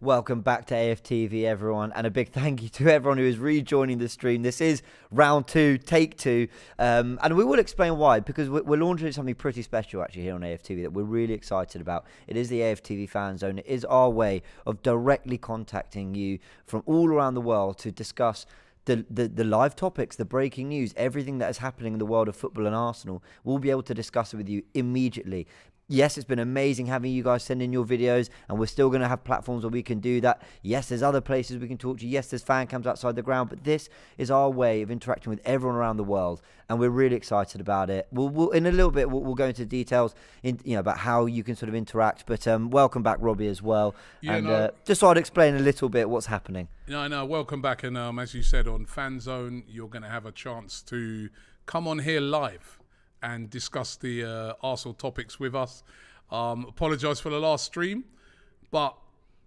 Welcome back to AFTV, everyone, and a big thank you to everyone who is rejoining the stream. This is round 2, take 2, and we will explain why, because we're launching something pretty special actually here on AFTV that we're really excited about. It is the AFTV Fan Zone. It is our way of directly contacting you from all around the world to discuss the live topics, the breaking news, everything that is happening in the world of football and Arsenal. We'll be able to discuss it with you immediately. Yes, it's been amazing having you guys send in your videos, and we're still going to have platforms where we can do that. Yes, there's other places we can talk to. Yes, there's fan cams outside the ground, but this is our way of interacting with everyone around the world, and we're really excited about it. We'll in a little bit, we'll go into details about how you can sort of interact, but welcome back, Robbie, as well. Just so I'd explain a little bit what's happening. No, welcome back, and as you said, on FANZONE, you're going to have a chance to come on here live and discuss the Arsenal topics with us. Apologise for the last stream, but,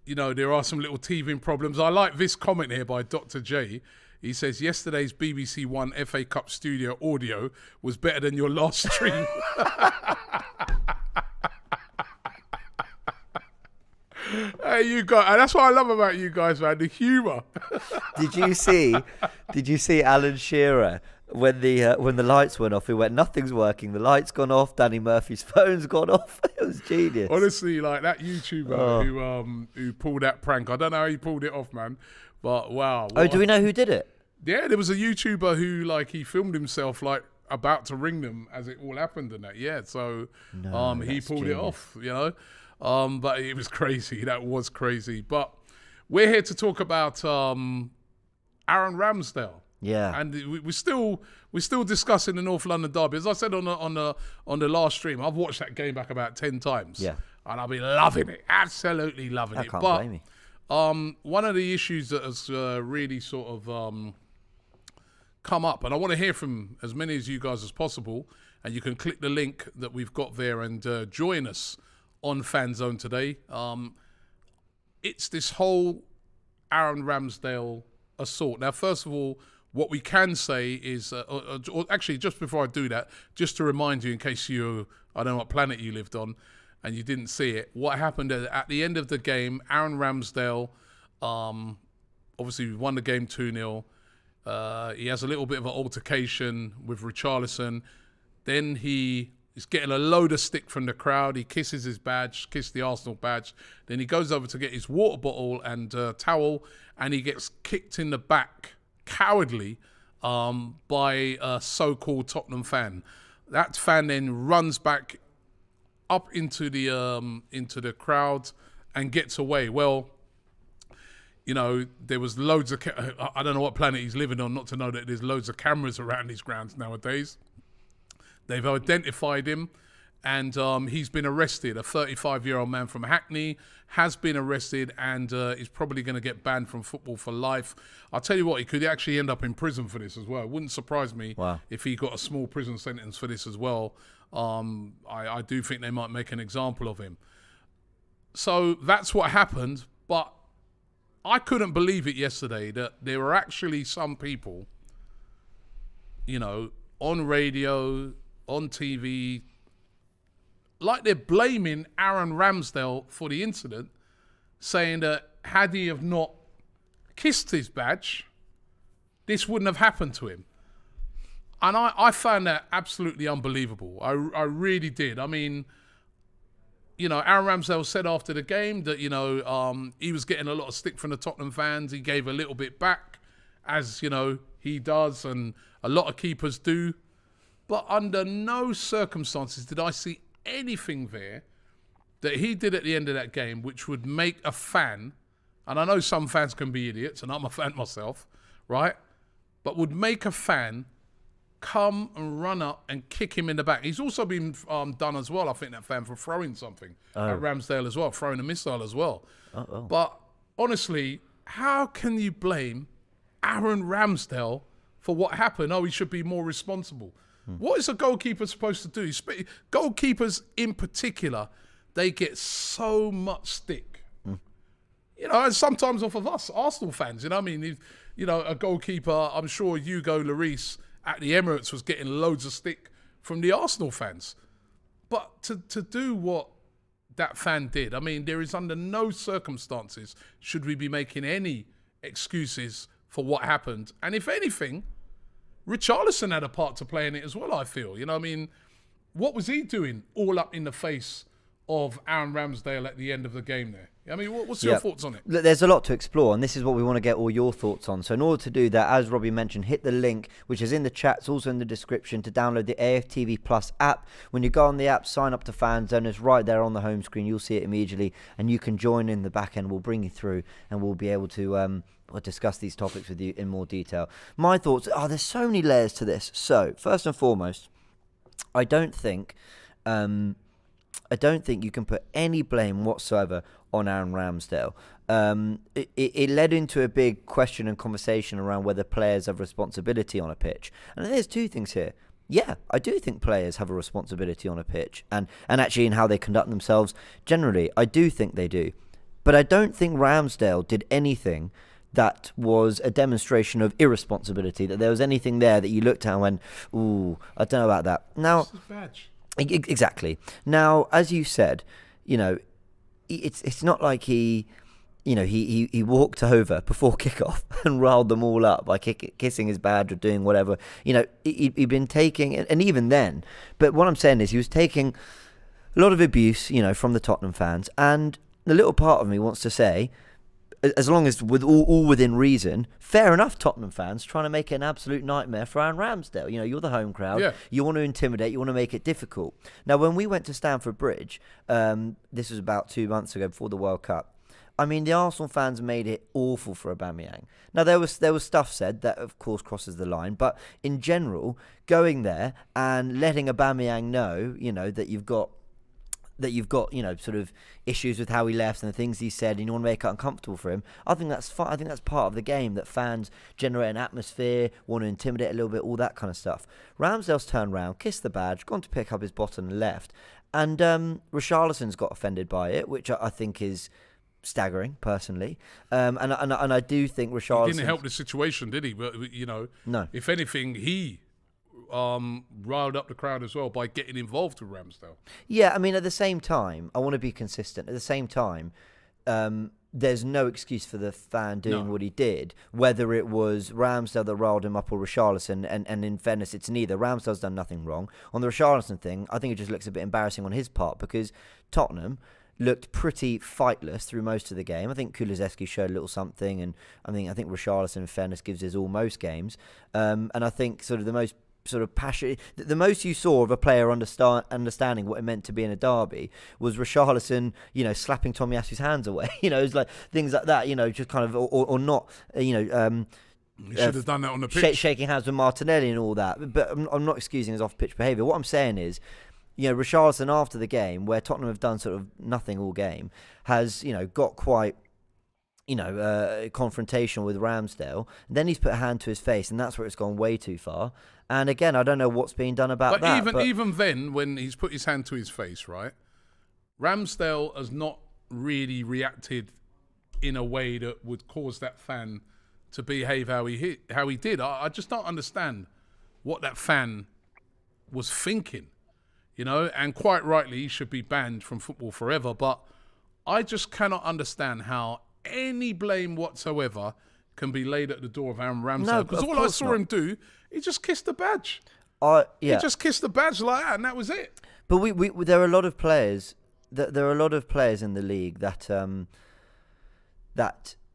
there are some little teething problems. I like this comment here by Dr. J. He says, yesterday's BBC One FA Cup studio audio was better than your last stream. Hey, you guys, and that's what I love about you guys, man, the humour. Did you see Alan Shearer? When the lights went off, he went, nothing's working. The light's gone off. Danny Murphy's phone's gone off. It was genius. Honestly, like that YouTuber who pulled that prank. I don't know how he pulled it off, man. But wow. Do we know who did it? Yeah, there was a YouTuber who he filmed himself about to ring them as it all happened and that. Yeah, so he pulled it off. But it was crazy. That was crazy. But we're here to talk about Aaron Ramsdale. Yeah, and we're still discussing the North London derby. As I said on the last stream, I've watched that game back about 10 times. Yeah, and I've been loving it, absolutely loving it. Can't blame you. One of the issues that has really sort of come up, and I want to hear from as many of you guys as possible, and you can click the link that we've got there and join us on FANZONE today. It's this whole Aaron Ramsdale assault. Now, first of all, what we can say is, or actually, just before I do that, just to remind you, in case I don't know what planet you lived on, and you didn't see it, what happened at the end of the game, Aaron Ramsdale, obviously won the game 2-0. He has a little bit of an altercation with Richarlison. Then he is getting a load of stick from the crowd. He kisses his badge, the Arsenal badge. Then he goes over to get his water bottle and towel, and he gets kicked in the back, cowardly, by a so-called Tottenham fan. That fan then runs back up into the crowd and gets away. Well, there was loads of... I don't know what planet he's living on not to know that there's loads of cameras around these grounds nowadays. They've identified him, and he's been arrested. A 35-year-old man from Hackney has been arrested and is probably going to get banned from football for life. I'll tell you what, he could actually end up in prison for this as well. It wouldn't surprise me if he got a small prison sentence for this as well. I do think they might make an example of him. So that's what happened, but I couldn't believe it yesterday that there were actually some people, on radio, on TV, like they're blaming Aaron Ramsdale for the incident, saying that had he have not kissed his badge, this wouldn't have happened to him. And I found that absolutely unbelievable. I really did. I mean, Aaron Ramsdale said after the game that, he was getting a lot of stick from the Tottenham fans. He gave a little bit back, as, he does and a lot of keepers do. But under no circumstances did I see anything there that he did at the end of that game which would make a fan, and I know some fans can be idiots, and I'm a fan myself, right? But would make a fan come and run up and kick him in the back. He's also been done as well, I think, that fan, for throwing something at Ramsdale as well, throwing a missile as well. But honestly, how can you blame Aaron Ramsdale for what happened? Oh, he should be more responsible. What is a goalkeeper supposed to do? Goalkeepers in particular, they get so much stick. And sometimes off of us, Arsenal fans. I mean, a goalkeeper, I'm sure Hugo Lloris at the Emirates was getting loads of stick from the Arsenal fans. But to do what that fan did. I mean, there is under no circumstances should we be making any excuses for what happened. And if anything, Richarlison had a part to play in it as well, I feel. You know what I mean? What was he doing all up in the face of Aaron Ramsdale at the end of the game there? I mean, what's your thoughts on it? Look, there's a lot to explore, and this is what we want to get all your thoughts on. So in order to do that, as Robbie mentioned, hit the link, which is in the chat. It's also in the description, to download the AFTV Plus app. When you go on the app, sign up to FANZONE. It's right there on the home screen. You'll see it immediately, and you can join in the back end. We'll bring you through, and we'll be able to discuss these topics with you in more detail. My thoughts are, there's so many layers to this. So first and foremost, I don't think you can put any blame whatsoever on Aaron Ramsdale. It led into a big question and conversation around whether players have responsibility on a pitch. And there's two things here. Yeah, I do think players have a responsibility on a pitch and actually in how they conduct themselves. Generally, I do think they do. But I don't think Ramsdale did anything that was a demonstration of irresponsibility, that there was anything there that you looked at and went, ooh, I don't know about that. Now, exactly. Now, as you said, you know, it's not like he walked over before kickoff and riled them all up by kissing his badge or doing whatever. You know, he'd been taking, and even then, but what I'm saying is he was taking a lot of abuse, you know, from the Tottenham fans, and the little part of me wants to say, as long as with all within reason, fair enough, Tottenham fans trying to make it an absolute nightmare for Aaron Ramsdale. You know, you're the home crowd. Yeah. You want to intimidate. You want to make it difficult. Now, when we went to Stamford Bridge, this was about 2 months ago before the World Cup, I mean, the Arsenal fans made it awful for Aubameyang. Now, there was stuff said that, of course, crosses the line. But in general, going there and letting Aubameyang know, you know, that you've got, you know, sort of issues with how he left and the things he said, and you want to make it uncomfortable for him, I think that's fine. I think that's part of the game, that fans generate an atmosphere, want to intimidate a little bit, all that kind of stuff. Ramsdale's turned round, kissed the badge, gone to pick up his bottle and left. And Richarlison's got offended by it, which I think is staggering, personally. And I do think Richarlison... He didn't help the situation, did he? But, you know, no. If anything, he... riled up the crowd as well by getting involved with Ramsdale. Yeah, I mean, at the same time, I want to be consistent. At the same time, there's no excuse for the fan doing what he did, whether it was Ramsdale that riled him up or Richarlison, and in fairness, it's neither. Ramsdale's done nothing wrong. On the Richarlison thing, I think it just looks a bit embarrassing on his part, because Tottenham looked pretty fightless through most of the game. I think Kulusevski showed a little something, and I think Richarlison, in fairness, gives his all most games. And I think sort of the most sort of passion, the most you saw of a player understanding what it meant to be in a derby was Richarlison, you know, slapping Tomiyasu's hands away. You know, it's like things like that, you know, just kind of, or not, you know, he should have done that on the pitch. Shaking hands with Martinelli and all that. But I'm not excusing his off-pitch behaviour. What I'm saying is, you know, Richarlison after the game, where Tottenham have done sort of nothing all game, has, you know, got quite, you know, confrontational with Ramsdale. And then he's put a hand to his face, and that's where it's gone way too far. And again, I don't know what's being done about that. But even then, when he's put his hand to his face, right, Ramsdale has not really reacted in a way that would cause that fan to behave how he did. I just don't understand what that fan was thinking, you know. And quite rightly, he should be banned from football forever. But I just cannot understand how any blame whatsoever can be laid at the door of Aaron Ramsdale. Because all I saw him do, he just kissed the badge. Yeah. He just kissed the badge like that, and that was it. But we there are a lot of players. There are a lot of players in the league that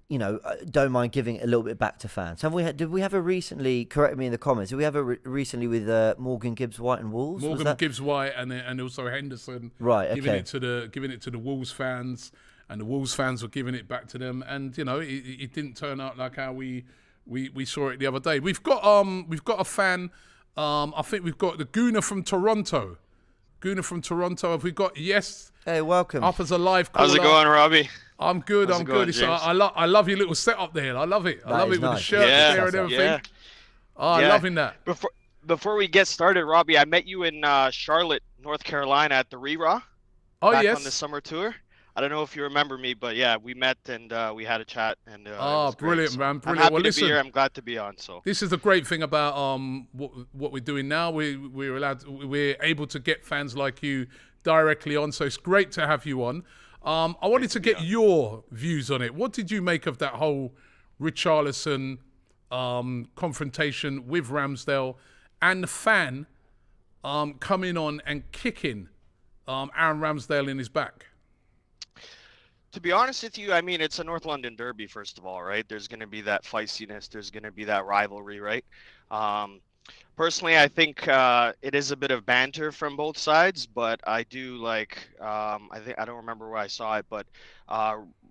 you know, don't mind giving it a little bit back to fans. Did we have a recently? Correct me in the comments. Did we have a recently with Morgan Gibbs-White and Wolves? Morgan Gibbs-White and also Henderson. Right. Okay. Giving it to the Wolves fans. And the Wolves fans were giving it back to them, and you know it didn't turn out like how we saw it the other day. We've got a fan. I think we've got the Gooner from Toronto. Have we got? Yes. Hey, welcome. Up as a live caller. How's it going, Robbie? I'm good. How's I'm it going, good. James? I love your little setup there. I love it. I love it with nice. the shirt there and everything. Yeah. I'm loving that. Before we get started, Robbie, I met you in Charlotte, North Carolina at the Rera. Oh, back yes. On the summer tour. I don't know if you remember me, but yeah, we met and we had a chat. And brilliant, so man! Brilliant. I'm happy Well, to be here. I'm glad to be on. So this is the great thing about what we're doing now. We're able to get fans like you directly on, so it's great to have you on. I wanted to get your views on it. What did you make of that whole Richarlison confrontation with Ramsdale and the fan coming on and kicking Aaron Ramsdale in his back? To be honest with you, I mean, it's a North London derby, first of all, right? There's going to be that feistiness. There's going to be that rivalry, right? Personally, I think it is a bit of banter from both sides, but I do like, I don't remember where I saw it, but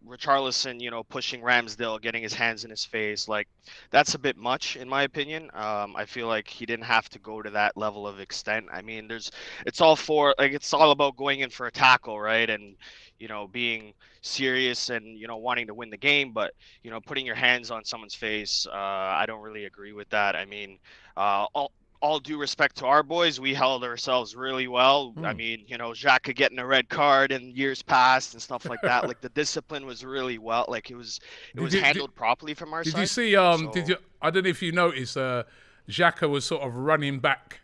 Richarlison, you know, pushing Ramsdale, getting his hands in his face, like that's a bit much in my opinion. I feel like he didn't have to go to that level of extent. I mean, it's all about going in for a tackle, right? And, you know, being serious and, you know, wanting to win the game, but, you know, putting your hands on someone's face, I don't really agree with that. I mean, all due respect to our boys, we held ourselves really well. I mean, you know, Xhaka getting a red card in years past and stuff like that. Like the discipline was really well. Like it was handled properly from our side. Did you see? Did you? I don't know if you noticed. Xhaka was sort of running back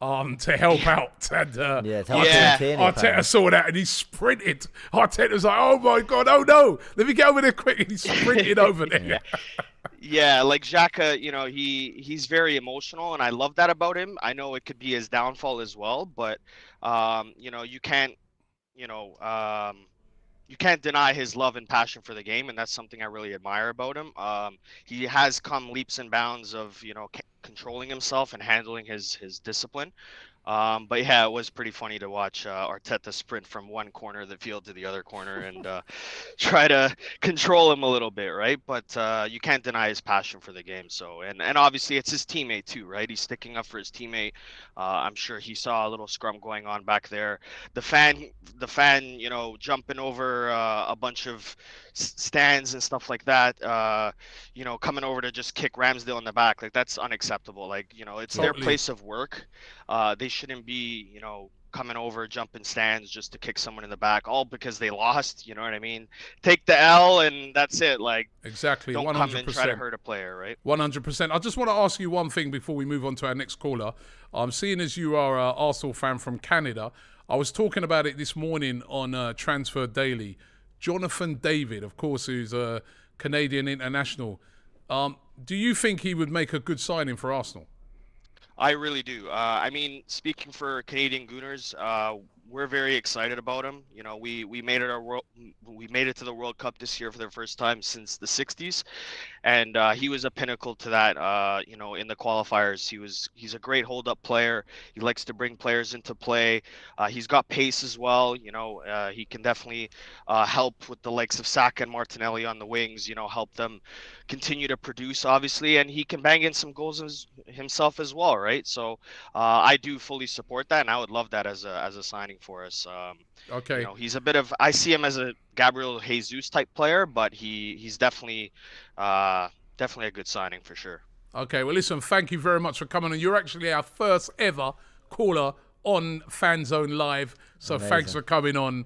to help out, and Arteta saw that and he sprinted. Arteta was like, "Oh my god, oh no, let me get over there quick!" And he sprinted over there. Yeah, like Xhaka, you know, he's very emotional, and I love that about him. I know it could be his downfall as well, but you know, you can't deny his love and passion for the game, and that's something I really admire about him. He has come leaps and bounds of, you know, controlling himself and handling his discipline. But yeah, it was pretty funny to watch Arteta sprint from one corner of the field to the other corner and try to control him a little bit, right? But you can't deny his passion for the game. So, and obviously it's his teammate too, right? He's sticking up for his teammate. I'm sure he saw a little scrum going on back there. The fan, you know, jumping over a bunch of stands and stuff like that. You know, coming over to just kick Ramsdale in the back, like that's unacceptable. Like, you know, it's their place of work. They shouldn't be, you know, coming over, jumping stands just to kick someone in the back, all because they lost. You know what I mean? Take the L and that's it. Like, exactly. Don't 100%. come and try to hurt a player, right? 100%. I just want to ask you one thing before we move on to our next caller. Seeing as you are an Arsenal fan from Canada, I was talking about it this morning on Transfer Daily. Jonathan David, of course, who's a Canadian international. Do you think he would make a good signing for Arsenal? I really do. I mean, speaking for Canadian Gooners, we're very excited about him. You know, we made it to the World Cup this year for the first time since the 60s, and he was a pinnacle to that. You know, in the qualifiers, he's a great hold-up player. He likes to bring players into play. He's got pace as well. You know, he can definitely help with the likes of Saka and Martinelli on the wings. You know, help them continue to produce, obviously, and he can bang in some goals himself as well, right? So I do fully support that, and I would love that as a signing for us. Okay. You know, he's a bit of, I see him as a Gabriel Jesus type player, but he's definitely a good signing for sure. Okay, well, listen, thank you very much for coming on. You're actually our first ever caller on FANZONE Live, so Amazing. Thanks for coming on.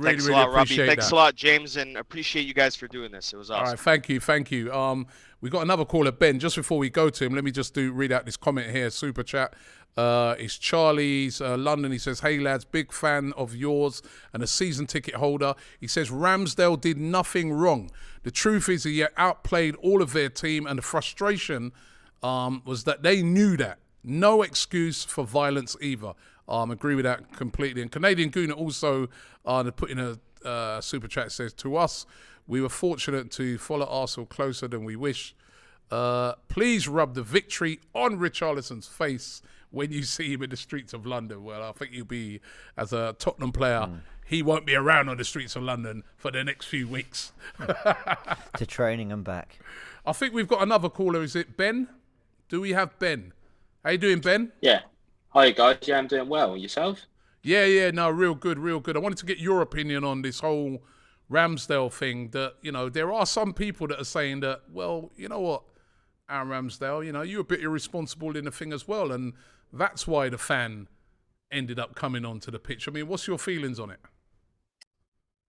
Thanks a lot, Robbie. Thanks a lot, James, and appreciate you guys for doing this. It was awesome. All right, thank you. We got another caller, Ben. Just before we go to him, let me just read out this comment here, super chat. It's Charlie's London. He says, "Hey lads, big fan of yours and a season ticket holder." He says Ramsdale did nothing wrong. The truth is he outplayed all of their team, and the frustration was that they knew that. No excuse for violence either. Agree with that completely. And Canadian Gooner also put in a super chat, says, "To us, we were fortunate to follow Arsenal closer than we wish. Please rub the victory on Richarlison's face when you see him in the streets of London." Well, I think he'll be, as a Tottenham player, he won't be around on the streets of London for the next few weeks. To training and back. I think we've got another caller. Is it Ben? Do we have Ben? How you doing, Ben? Yeah. Hi, guys. Yeah, I'm doing well. Yourself? Yeah. No, real good. I wanted to get your opinion on this whole Ramsdale thing. That, you know, there are some people that are saying that, well, you know what, Aaron Ramsdale, you know, you're a bit irresponsible in the thing as well, and that's why the fan ended up coming onto the pitch. I mean, what's your feelings on it?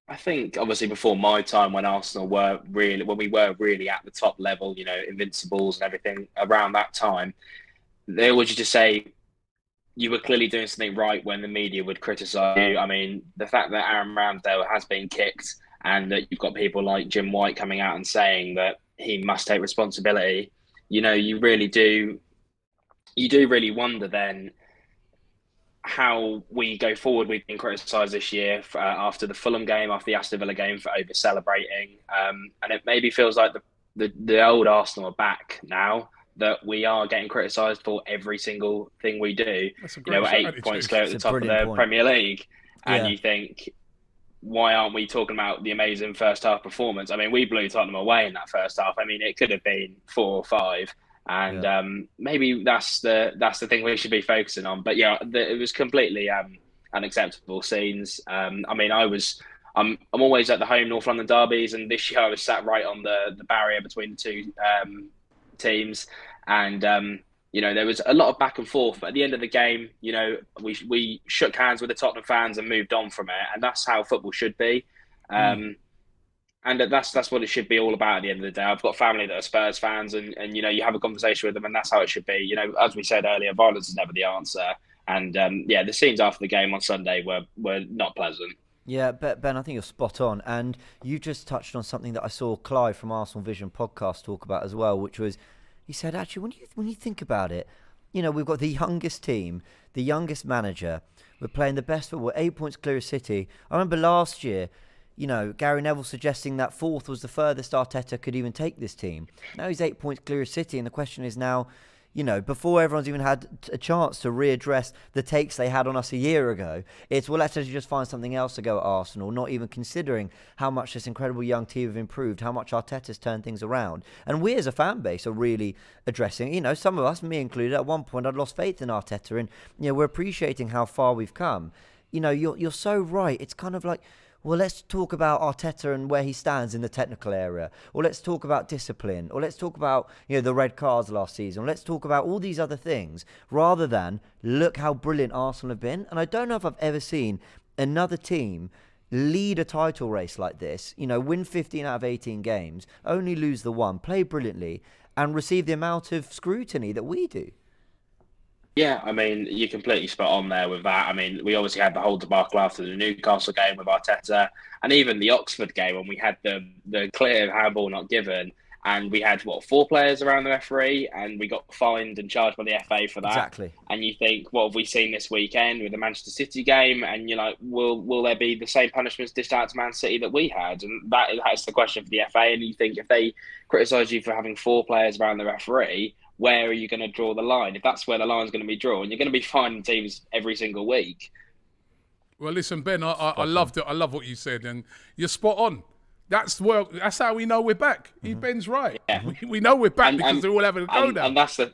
I think, obviously, before my time when Arsenal were really, when we were really at the top level, you know, invincibles and everything around that time, they always used to say, you were clearly doing something right when the media would criticise you. I mean, the fact that Aaron Ramsdale has been kicked and that you've got people like Jim White coming out and saying that he must take responsibility, you really do. You do really wonder then how we go forward. We've been criticised this year after the Fulham game, after the Aston Villa game, for over celebrating, and it maybe feels like the old Arsenal are back now. That we are getting criticised for every single thing we do. We're 8 points clear at the top of the Premier League, and you think, why aren't we talking about the amazing first half performance? I mean, we blew Tottenham away in that first half. I mean, it could have been 4 or 5. And maybe that's the thing we should be focusing on. But yeah, it was completely unacceptable scenes. I mean, I'm always at the home North London derbies, and this year I was sat right on the barrier between the two teams, and there was a lot of back and forth. But at the end of the game, we shook hands with the Tottenham fans and moved on from it, and that's how football should be. And that's what it should be all about at the end of the day. I've got family that are Spurs fans, and you have a conversation with them, and that's how it should be. As we said earlier, violence is never the answer. And the scenes after the game on Sunday were not pleasant. Yeah, Ben, I think you're spot on. And you just touched on something that I saw Clive from Arsenal Vision podcast talk about as well, which was, he said, actually, when you think about it, we've got the youngest team, the youngest manager. We're playing the best football, 8 points clear of City. I remember last year, Gary Neville suggesting that 4th was the furthest Arteta could even take this team. Now he's 8 points clear of City, and the question is now, before everyone's even had a chance to readdress the takes they had on us a year ago, it's, well, let's just find something else to go at Arsenal, not even considering how much this incredible young team have improved, how much Arteta's turned things around. And we as a fan base are really addressing, some of us, me included, at one point I'd lost faith in Arteta, and, we're appreciating how far we've come. You're so right. It's kind of like, well, let's talk about Arteta and where he stands in the technical area. Or let's talk about discipline. Or let's talk about, the red cards last season. Or let's talk about all these other things, rather than look how brilliant Arsenal have been. And I don't know if I've ever seen another team lead a title race like this, win 15 out of 18 games, only lose the one, play brilliantly, and receive the amount of scrutiny that we do. Yeah, I mean, you're completely spot on there with that. I mean, we obviously had the whole debacle after the Newcastle game with Arteta, and even the Oxford game when we had the clear handball not given, and we had, 4 players around the referee, and we got fined and charged by the FA for that. Exactly. And you think, what have we seen this weekend with the Manchester City game? And you're like, will there be the same punishments dished out to Man City that we had? And that's the question for the FA. And you think, if they criticise you for having 4 players around the referee, where are you going to draw the line? If that's where the line's going to be drawn, you're going to be finding teams every single week. Well, listen, Ben, I loved it. I love what you said, and you're spot on. That's how we know we're back. Ben's right. Yeah. We know we're back because they're all having a go now. And that's the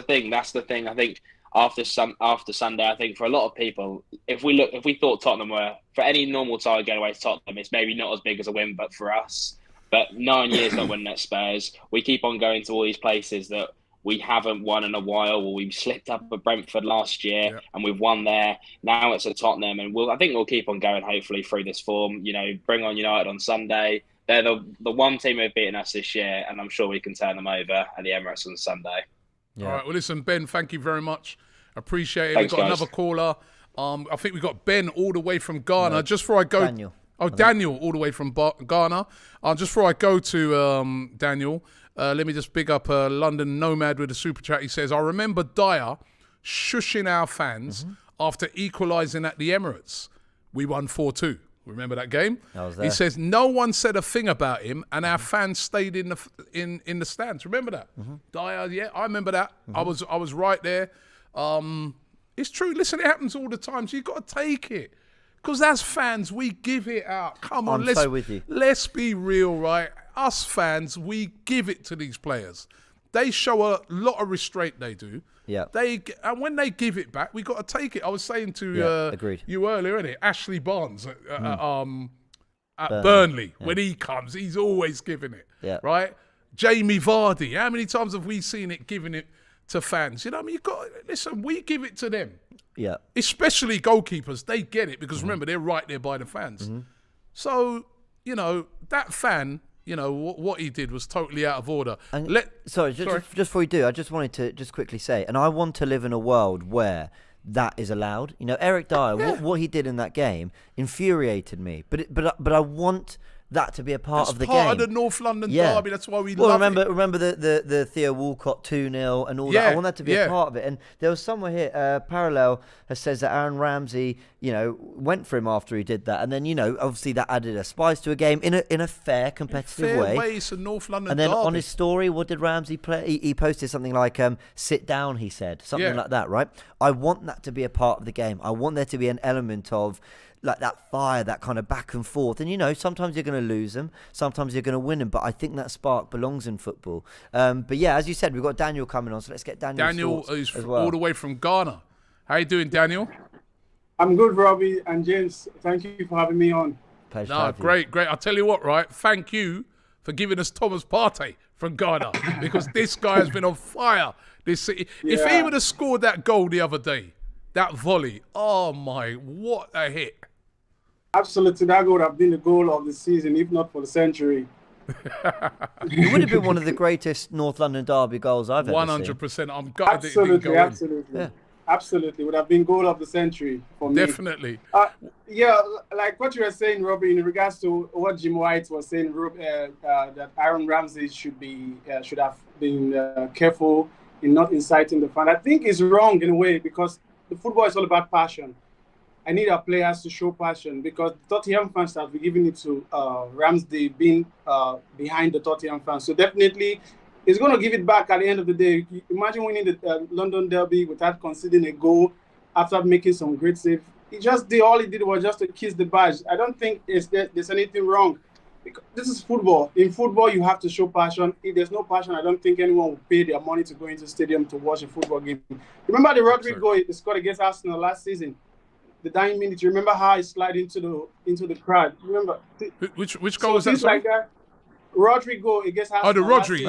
thing. That's the thing. I think after Sunday, I think for a lot of people, if we thought Tottenham were, for any normal side going away to Tottenham, it's maybe not as big as a win, but for us, 9 years not winning at Spurs, we keep on going to all these places that we haven't won in a while. Well, we slipped up at Brentford last year, and we've won there. Now it's at Tottenham, and I think we'll keep on going, hopefully, through this form. Bring on United on Sunday. They're the one team who've beaten us this year, and I'm sure we can turn them over at the Emirates on Sunday. Yeah. All right. Well, listen, Ben, thank you very much. Appreciate it. Thanks, We've got guys. another caller. I think we've got Ben all the way from Ghana. No, just before I go... Daniel. Daniel, all the way from Ghana. Just before I go to Daniel... let me just big up London Nomad with a super chat. He says, I remember Dyer shushing our fans after equalising at the Emirates. We won 4-2. Remember that game? I was there. He says, no one said a thing about him and our fans stayed in the stands. Remember that? Dyer, yeah, I remember that. I was right there. It's true. Listen, it happens all the time. So you've got to take it. Because as fans, we give it out. Come on, I'm so with you. Let's be real, right? Us fans, we give it to these players. They show a lot of restraint, they do. Yeah. And when they give it back, we got to take it. I was saying to you earlier, innit? Ashley Barnes at Burnley. When he comes, he's always giving it. Yeah. Right? Jamie Vardy. How many times have we seen it giving it to fans? You know what I mean? Listen, we give it to them. Yeah. Especially goalkeepers. They get it because remember, they're right there by the fans. So, that fan, what he did was totally out of order. Just before you do, I just wanted to just quickly say, and I want to live in a world where that is allowed. You know, Eric Dyer, what he did in that game infuriated me. But I want that to be a part of the game. It's part of the North London derby. That's why we love it. Remember the Theo Walcott 2-0 and all that. I want that to be a part of it. And there was somewhere here, Parallel has says that Aaron Ramsey, you know, went for him after he did that, and then, you know, obviously that added a spice to a game in a fair, competitive way. It's a North London and then derby. on his story, what did Ramsey play? He posted something like "sit down," he said, something like that, right? I want that to be a part of the game. I want there to be an element of like that fire, that kind of back and forth. And, you know, sometimes you're going to lose them, sometimes you're going to win them, but I think that spark belongs in football. But yeah, as you said, we've got Daniel coming on, so let's get Daniel is as well. All the way from Ghana. How you doing, Daniel? I'm good, Robbie and James. Thank you for having me on. Pleasure. No, great. I'll tell you what, right? Thank you for giving us Thomas Partey from Ghana, because this guy has been on fire. If he would have scored that goal the other day, that volley, oh my, what a hit. Absolutely, that goal would have been the goal of the season, if not for the century. It would have been one of the greatest North London derby goals I've ever seen. 100%. I'm gutted it didn't go in. Absolutely. Yeah. Absolutely, would have been goal of the century for me. Definitely. Yeah, like what you were saying, Robbie, in regards to what Jim White was saying, that Aaron Ramsey should have been careful in not inciting the fan. I think it's wrong in a way, because the football is all about passion. I need our players to show passion, because Tottenham fans have been giving it to Ramsdale being behind the Tottenham fans. So definitely, he's going to give it back at the end of the day. Imagine winning the London derby without conceding a goal after making some great save. All he did was just to kiss the badge. I don't think there's anything wrong. Because this is football. In football, you have to show passion. If there's no passion, I don't think anyone will pay their money to go into the stadium to watch a football game. Remember the Robbie goal he scored against Arsenal last season? The 9 minutes. You remember how he slid into the crowd? Remember which goal was that? Like that. Rodrigo against Arsenal. Oh, the Rodri,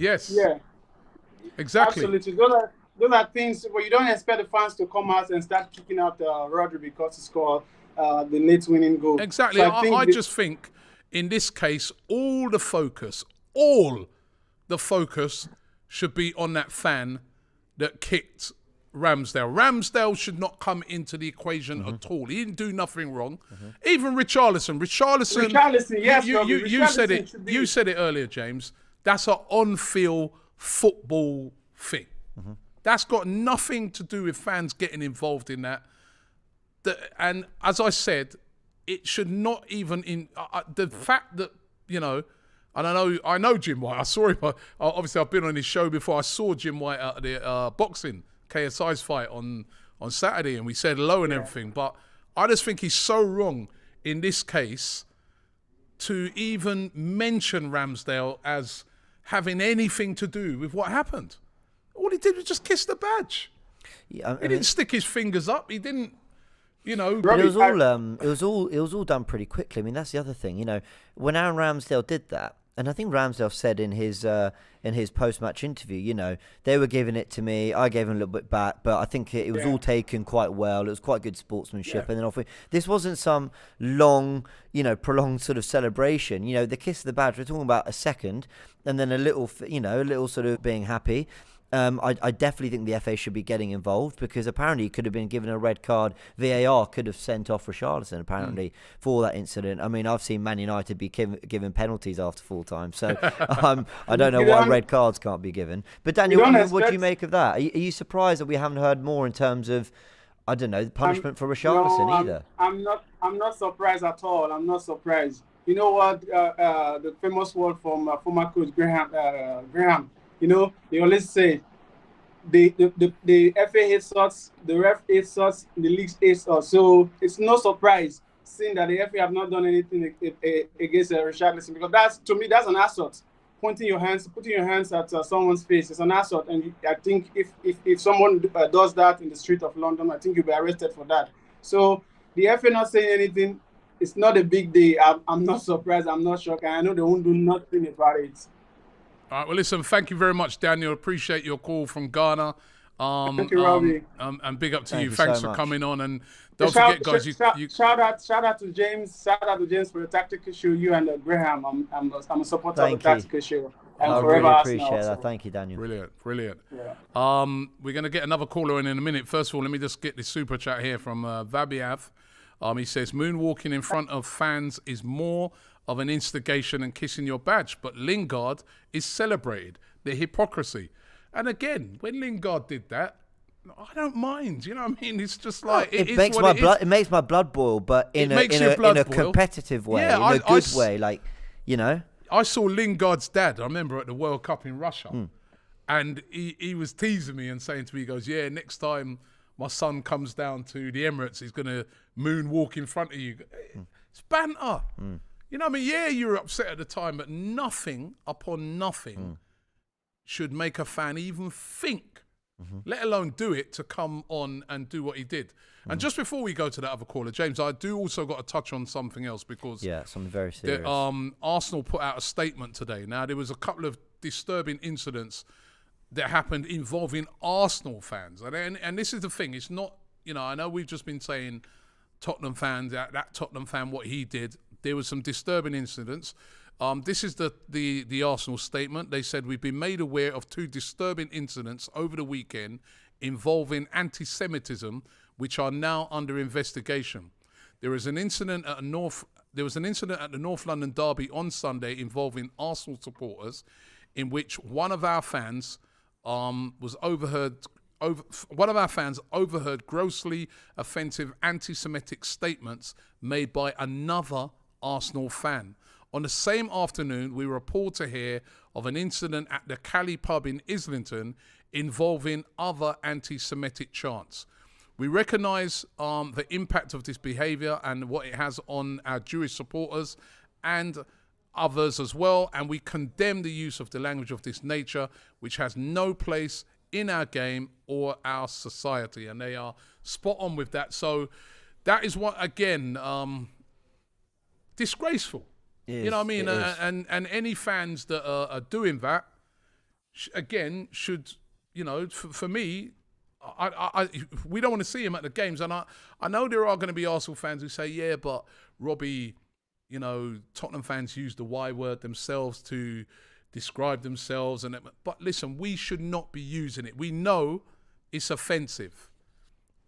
yes. Yeah. Exactly. Absolutely. Those are things where you don't expect the fans to come out and start kicking out Rodri because he scored the late winning goal. Exactly. So I just think in this case, all the focus should be on that fan that kicked Ramsdale. Ramsdale should not come into the equation at all. He didn't do nothing wrong. Even Richarlison, yes, you said it. You said it earlier, James. That's an on-field football thing. That's got nothing to do with fans getting involved in that. And as I said, it should not even in the fact that, you know. And I know Jim White. I saw him. Obviously, I've been on his show before. I saw Jim White at the boxing KSI's fight on Saturday, and we said hello and everything. But I just think he's so wrong in this case to even mention Ramsdale as having anything to do with what happened. All he did was just kiss the badge. Yeah, he didn't stick his fingers up. He didn't, you know. But it was all done pretty quickly. I mean, that's the other thing. You know, when Aaron Ramsdale did that, and I think Ramsdale said in his post-match interview, you know, they were giving it to me, I gave him a little bit back, but I think it was all taken quite well. It was quite good sportsmanship, and then this wasn't some long, you know, prolonged sort of celebration. You know, the kiss of the badge, we're talking about a second, and then a little sort of being happy. I definitely think the FA should be getting involved, because apparently he could have been given a red card. VAR could have sent off Richarlison apparently for that incident. I mean, I've seen Man United be given penalties after full time, so I don't know why red cards can't be given. But Daniel, what do you make of that? Are you surprised that we haven't heard more in terms of, I don't know, the punishment for Richarlison either? I'm not surprised at all. I'm not surprised. You know what? The famous word from former coach Graham. You know, they always say the FA hates us, the ref hates us, the league hates us. So it's no surprise seeing that the FA have not done anything against Richarlison, because to me that's an assault. Putting your hands at someone's face is an assault, and I think if someone does that in the street of London, I think you'll be arrested for that. So the FA not saying anything, it's not a big day. I'm not surprised. I'm not shocked, and I know they won't do nothing about it. All right, well, listen, thank you very much, Daniel. Appreciate your call from Ghana. Thank you, Robbie. And big up to you. Thanks for coming on. And don't forget, guys, shout out to James. Shout out to James for the tactical show. You and Graham. I'm a supporter of the tactical show. And I forever really Arsenal appreciate also. that. Thank you, Daniel. Brilliant. Yeah. We're going to get another caller in a minute. First of all, let me just get this super chat here from Vabiav. He says, moonwalking in front of fans is more of an instigation than kissing your badge, but Lingard is celebrated. The hypocrisy. And again, when Lingard did that, I don't mind. You know what I mean? It's just like It makes my blood boil, but in a competitive way, in a good way. Like, you know. I saw Lingard's dad, I remember at the World Cup in Russia, and he was teasing me and saying to me, he goes, yeah, next time my son comes down to the Emirates, he's going to moonwalk in front of you. It's banter. You know what I mean? Yeah, you were upset at the time, but nothing upon nothing should make a fan even think, let alone do it, to come on and do what he did. And just before we go to that other caller, James, I do also got to touch on something else because something very serious. Arsenal put out a statement today. Now, there was a couple of disturbing incidents that happened involving Arsenal fans. And this is the thing. It's not, you know, I know we've just been saying Tottenham fans, that Tottenham fan, what he did. There was some disturbing incidents. This is the Arsenal statement. They said, we've been made aware of 2 disturbing incidents over the weekend involving anti-Semitism, which are now under investigation. There was an incident at the North London derby on Sunday involving Arsenal supporters, in which one of our fans overheard grossly offensive anti-Semitic statements made by another Arsenal fan. On the same afternoon, we were appalled to hear of an incident at the Cali pub in Islington involving other anti-Semitic chants. We recognise the impact of this behaviour and what it has on our Jewish supporters and others as well, and we condemn the use of the language of this nature, which has no place in our game or our society. And they are spot on with that. So that is what, again, disgraceful. You know what I mean? And any fans that are doing that, again, should, you know, for me, we don't want to see him at the games. And I know there are going to be Arsenal fans who say, yeah, but Robbie, you know, Tottenham fans use the Y word themselves to describe themselves. But listen, we should not be using it. We know it's offensive,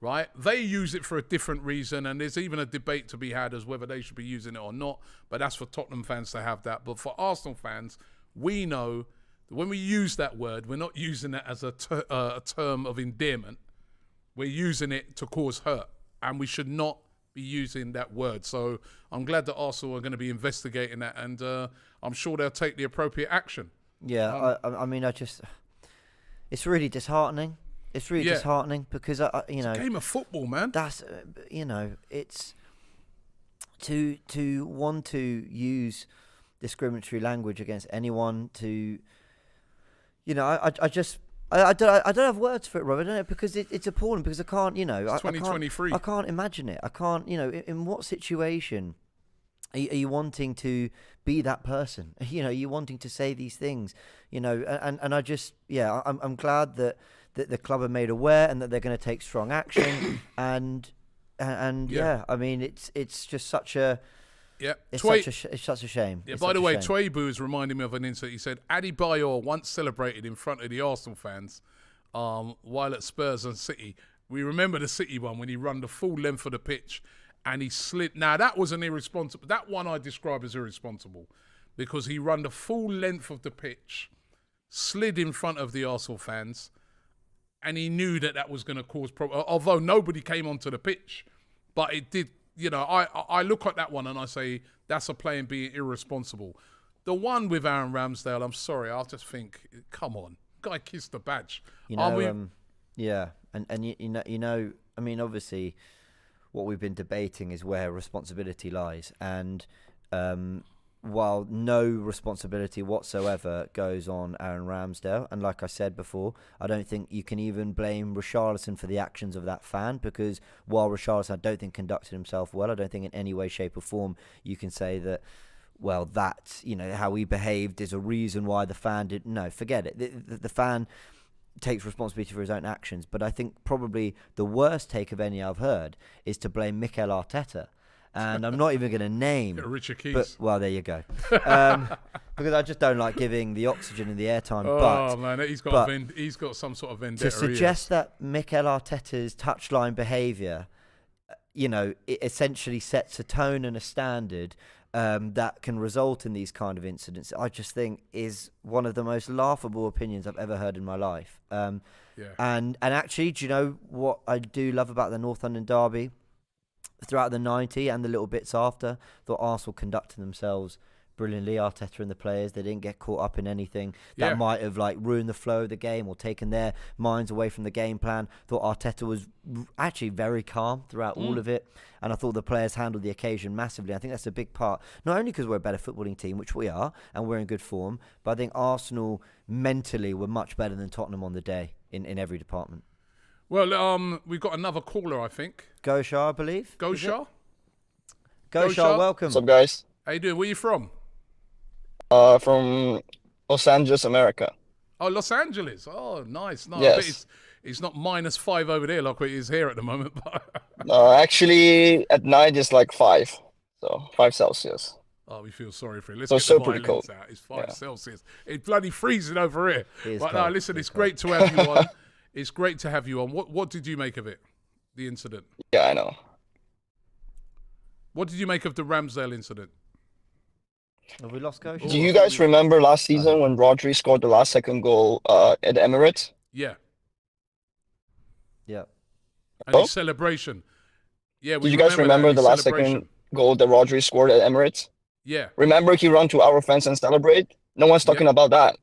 right? They use it for a different reason, and there's even a debate to be had as whether they should be using it or not. But that's for Tottenham fans to have that. But for Arsenal fans, we know that when we use that word, we're not using it as a term of endearment. We're using it to cause hurt, and we should not be using that word. So I'm glad that Arsenal are going to be investigating that, and I'm sure they'll take the appropriate action. Yeah, I mean, it's really disheartening. It's really disheartening because, you know, it's a game of football, man. That's, you know, it's to want to use discriminatory language against anyone, to, you know, I don't have words for it, Rob. I don't know, because it's appalling, because I can't, you know, it's 2023. I can't imagine it. I can't, you know, in what situation are you wanting to be that person? You know, you wanting to say these things, you know, and I just, I'm glad that the club are made aware and that they're going to take strong action. and I mean, it's just such a, it's such a shame. Yeah, by the way, Twabu is reminding me of an incident. He said Adebayor once celebrated in front of the Arsenal fans while at Spurs and City. We remember the City one when he ran the full length of the pitch and he slid. Now, that was an irresponsible. That one I describe as irresponsible because he ran the full length of the pitch, slid in front of the Arsenal fans, and he knew that was going to cause problems. Although nobody came onto the pitch, but it did. You know, I look at that one and I say, that's a player being irresponsible. The one with Aaron Ramsdale, I'm sorry, I'll just think, come on, guy kissed the badge. You know, and you know, I mean, obviously, what we've been debating is where responsibility lies, and while no responsibility whatsoever goes on Aaron Ramsdale, and like I said before, I don't think you can even blame Richarlison for the actions of that fan, because while Richarlison, I don't think, conducted himself well, I don't think in any way, shape or form you can say that, well, that, you know, how he behaved is a reason why the fan did. No, forget it. The fan takes responsibility for his own actions, but I think probably the worst take of any I've heard is to blame Mikel Arteta. And I'm not even going to name Richard Keys. But, well, there you go. because I just don't like giving the oxygen and the airtime. Oh man, he's got some sort of vendetta. To suggest that Mikel Arteta's touchline behaviour, it essentially sets a tone and a standard that can result in these kind of incidents, I just think is one of the most laughable opinions I've ever heard in my life. And actually, do you know what I do love about the North London derby? Throughout the 90 and the little bits after, thought Arsenal conducted themselves brilliantly. Arteta and the players, they didn't get caught up in anything that might have ruined the flow of the game or taken their minds away from the game plan. Thought Arteta was actually very calm throughout all of it, and I thought the players handled the occasion massively. I think that's a big part, not only because we're a better footballing team, which we are, and we're in good form, but I think Arsenal mentally were much better than Tottenham on the day in every department. Well, we've got another caller, I think. Goshar, I believe. Goshar, welcome. What's up, guys? how you doing? Where you from? From Los Angeles, America. Oh, Los Angeles. Oh, nice. Yes. I bet it's not -5 over there like it is here at the moment. Actually, at night it's like 5, so 5 Celsius. Oh, we feel sorry for it. Let's So get still the pretty violins cold. out. It's 5 Yeah. Celsius. It's bloody freezing over here. It is But cold. no, listen, It is it's great to have you on. It's great to have you on. What did you make of it, the incident? Yeah, I know. What did you make of the Ramsdale incident? Have we lost Goshar? Do you guys remember last season when Rodri scored the last second goal at Emirates? Yeah. Yeah. And his celebration. Yeah, we Did you guys remember the last second goal that Rodri scored at Emirates? Yeah, Remember he ran to our fence and celebrate? No one's talking about that.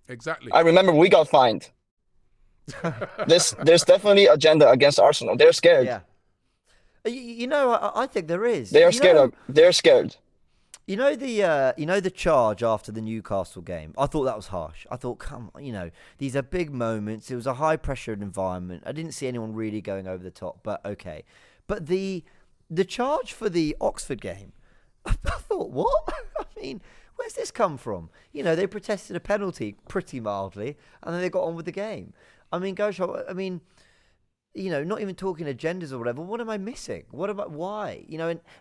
exactly. I remember we got fined. There's definitely agenda against Arsenal. They're scared. Yeah. I think there is. They are scared. They're scared. You know the charge after the Newcastle game. I thought that was harsh. I thought, come on, these are big moments. It was a high pressured environment. I didn't see anyone really going over the top, but okay. But the charge for the Oxford game, I thought, what? I mean, where's this come from? They protested a penalty pretty mildly, and then they got on with the game. I mean, not even talking agendas or whatever. What am I missing? Why?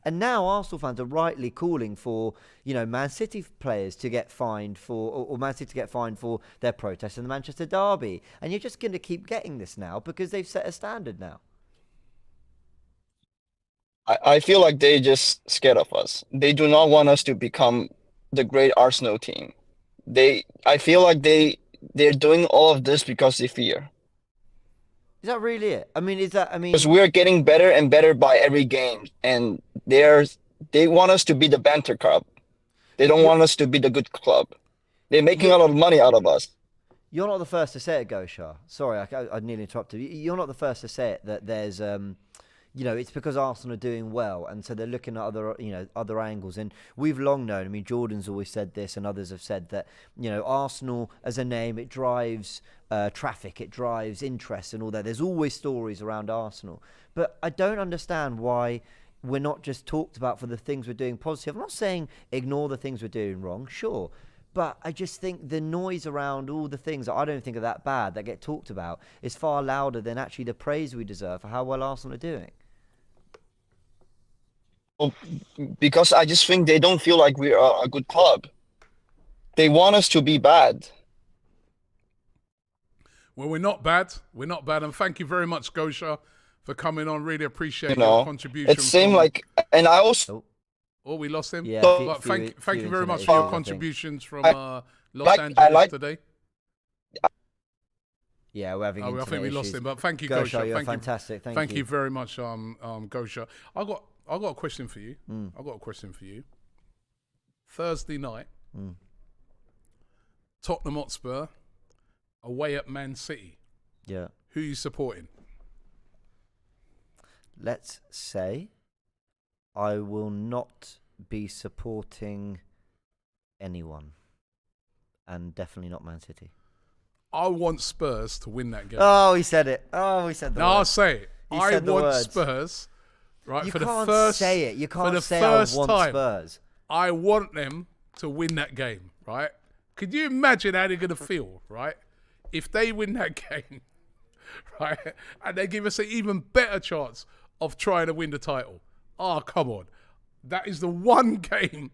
And now Arsenal fans are rightly calling for, Man City players to get fined or Man City to get fined for their protest in the Manchester derby. And you're just going to keep getting this now because they've set a standard now. I feel like they just scared of us. They do not want us to become the great Arsenal team. I feel like they're doing all of this because they fear. Is that really it? Because we're getting better and better by every game, and they want us to be the banter club. They don't want us to be the good club. They're making a lot of money out of us. You're not the first to say it, Goshar. Sorry, I nearly interrupted you. You're not the first to say it, that there's it's because Arsenal are doing well, and so they're looking at other angles. And we've long known. Jordan's always said this, and others have said that. Arsenal as a name, it drives traffic, it drives interest, and all that. There's always stories around Arsenal, but I don't understand why we're not just talked about for the things we're doing positive. I'm not saying ignore the things we're doing wrong, sure. But I just think the noise around all the things that I don't think are that bad that get talked about is far louder than actually the praise we deserve for how well Arsenal are doing. Well, because I just think they don't feel like we are a good club. They want us to be bad. Well, we're not bad. We're not bad. And thank you very much, Goshar, for coming on. Really appreciate your contribution. It seemed like, and I also... Oh, we lost him? Yeah, but thank you very much for your contributions from Los Angeles today. Yeah, we're having internet I think we issues. lost him, but thank you, Goshar. Goshar. You're fantastic. Thank you very much, Goshar. I got a question for you. I got a question for you. Thursday night, Tottenham Hotspur away at Man City. Yeah. Who are you supporting? Let's say I will not be supporting anyone, and definitely not Man City. I want Spurs to win that game. Oh, he said it. Oh, he said the No, word. I'll say it. I said the want words. Spurs. Right, You for can't the first, say it. You for can't the say first I want time, Spurs. I want them to win that game, right? Could you imagine how they're going to feel, right? If they win that game, right? And they give us an even better chance of trying to win the title. Oh, come on. That is the one game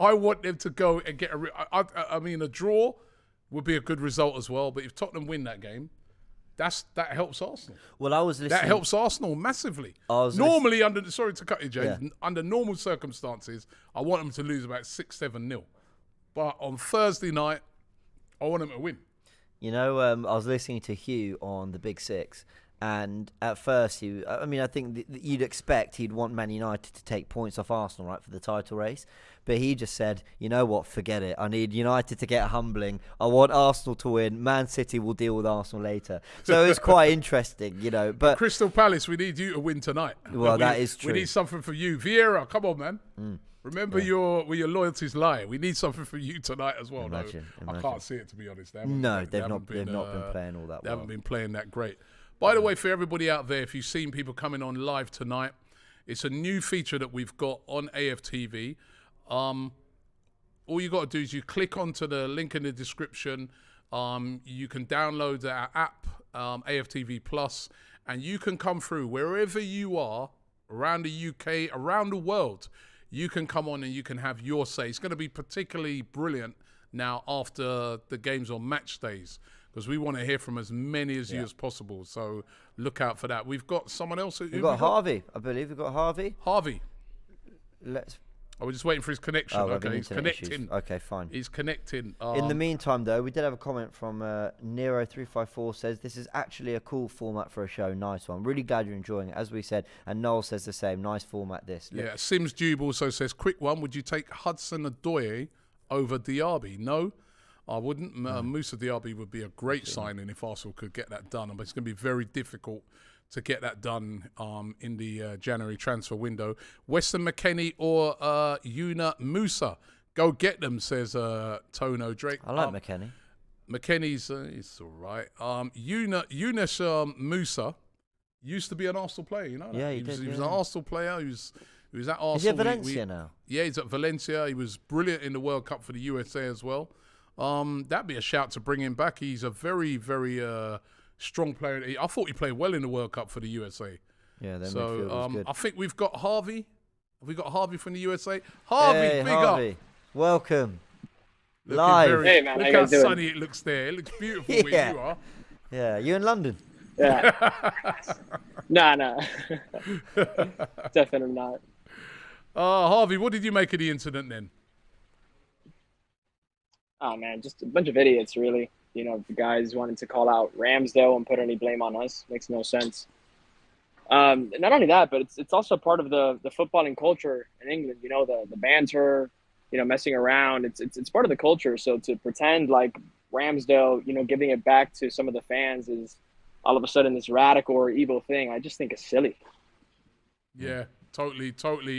I want them to go and get I mean, a draw would be a good result as well. But if Tottenham win that game, that helps Arsenal. Well, I was listening. That helps Arsenal massively. Normally, sorry to cut you, James. Yeah. Under normal circumstances, I want them to lose about 6-7-0. But on Thursday night, I want them to win. You know, I was listening to Hugh on the Big Six, and at first, I think you'd expect he'd want Man United to take points off Arsenal, right, for the title race. But he just said, you know what, forget it. I need United to get humbling. I want Arsenal to win. Man City will deal with Arsenal later. So it's quite interesting, you know. But Crystal Palace, we need you to win tonight. Well, that is true. We need something for you. Vieira, come on, man. Remember where your loyalties lie. We need something for you tonight as well. Imagine. I can't see it, to be honest. They've not been playing all that well. They haven't been playing that great. By the way, for everybody out there, if you've seen people coming on live tonight, it's a new feature that we've got on AFTV. All you got to do is you click onto the link in the description. You can download our app, AFTV Plus, and you can come through wherever you are, around the UK, around the world. You can come on and you can have your say. It's going to be particularly brilliant now after the games on match days, because we want to hear from as many as you as possible. So look out for that. We've got someone else. We've got Harvey, I believe. We've got Harvey. Harvey. We're just waiting for his connection. Okay, he's connecting. Issues. Okay, fine. He's connecting. In the meantime, though, we did have a comment from Nero354 says, this is actually a cool format for a show. Nice one. Really glad you're enjoying it, as we said. And Noel says the same. Nice format, this. Look. Yeah, Sims Jube also says, quick one, would you take Hudson-Odoi over Diaby? No, I wouldn't. Moussa Diaby would be a great signing if Arsenal could get that done. But it's going to be very difficult to get that done in the January transfer window. Weston McKennie or Yuna Musa. Go get them, says Tono Drake. I like McKennie. McKennie's it's all right. Yunus Musa used to be an Arsenal player, you know that? Yeah, he was an Arsenal player. He was at Arsenal. Is he at Valencia now? Yeah, he's at Valencia. He was brilliant in the World Cup for the USA as well. That'd be a shout to bring him back. He's a very, very strong player. I thought he played well in the World Cup for the USA. Yeah, their midfield was good. I think we've got Harvey. Have we got Harvey from the USA? Harvey, hey, big Harvey. up. Welcome. Looking Live. Hey, man, look how how you doing? sunny it looks there. It looks beautiful where you are. Yeah, you in London? Yeah. Nah. Definitely not. Harvey, what did you make of the incident then? Oh, man, just a bunch of idiots, really. You know, the guys wanted to call out Ramsdale and put any blame on us. Makes no sense. Not only that, but it's also part of the footballing culture in England. You know, the banter, you know, messing around. It's part of the culture. So to pretend like Ramsdale, you know, giving it back to some of the fans is all of a sudden this radical or evil thing, I just think it's silly. Yeah, totally.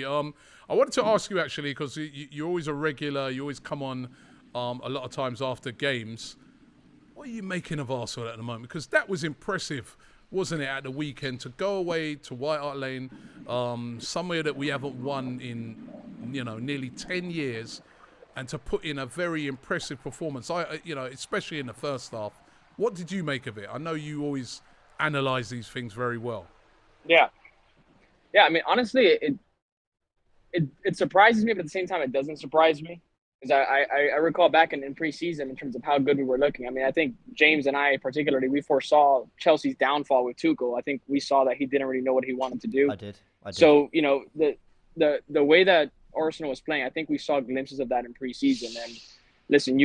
I wanted to ask you actually, because you're always a regular. You always come on a lot of times after games. What are you making of Arsenal at the moment? Because that was impressive, wasn't it, at the weekend, to go away to White Hart Lane, somewhere that we haven't won in, you know, nearly 10 years, and to put in a very impressive performance. Especially in the first half. What did you make of it? I know you always analyze these things very well. Yeah. I mean, honestly, it surprises me, but at the same time, it doesn't surprise me. Because I recall back in preseason in terms of how good we were looking. I mean, I think James and I particularly, we foresaw Chelsea's downfall with Tuchel. I think we saw that he didn't really know what he wanted to do. I did. So, you know, the way that Arsenal was playing, I think we saw glimpses of that in preseason. And listen,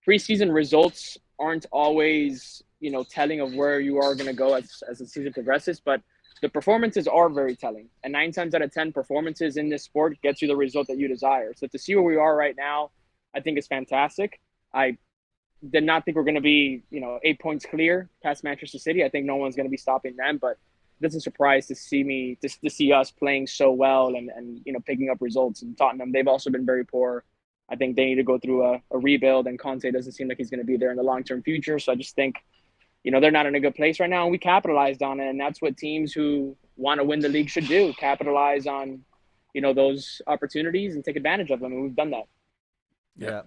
preseason results aren't always, you know, telling of where you are going to go as the season progresses, but the performances are very telling. And 9 times out of 10 performances in this sport gets you the result that you desire. So to see where we are right now, I think it's fantastic. I did not think we're going to be, you know, 8 points clear past Manchester City. I think no one's going to be stopping them, but it doesn't surprise to see us playing so well and you know, picking up results. In Tottenham, they've also been very poor. I think they need to go through a rebuild, and Conte doesn't seem like he's going to be there in the long-term future. So I just think, you know, they're not in a good place right now, and we capitalized on it. And that's what teams who want to win the league should do, capitalize on, you know, those opportunities and take advantage of them. And we've done that. Yeah.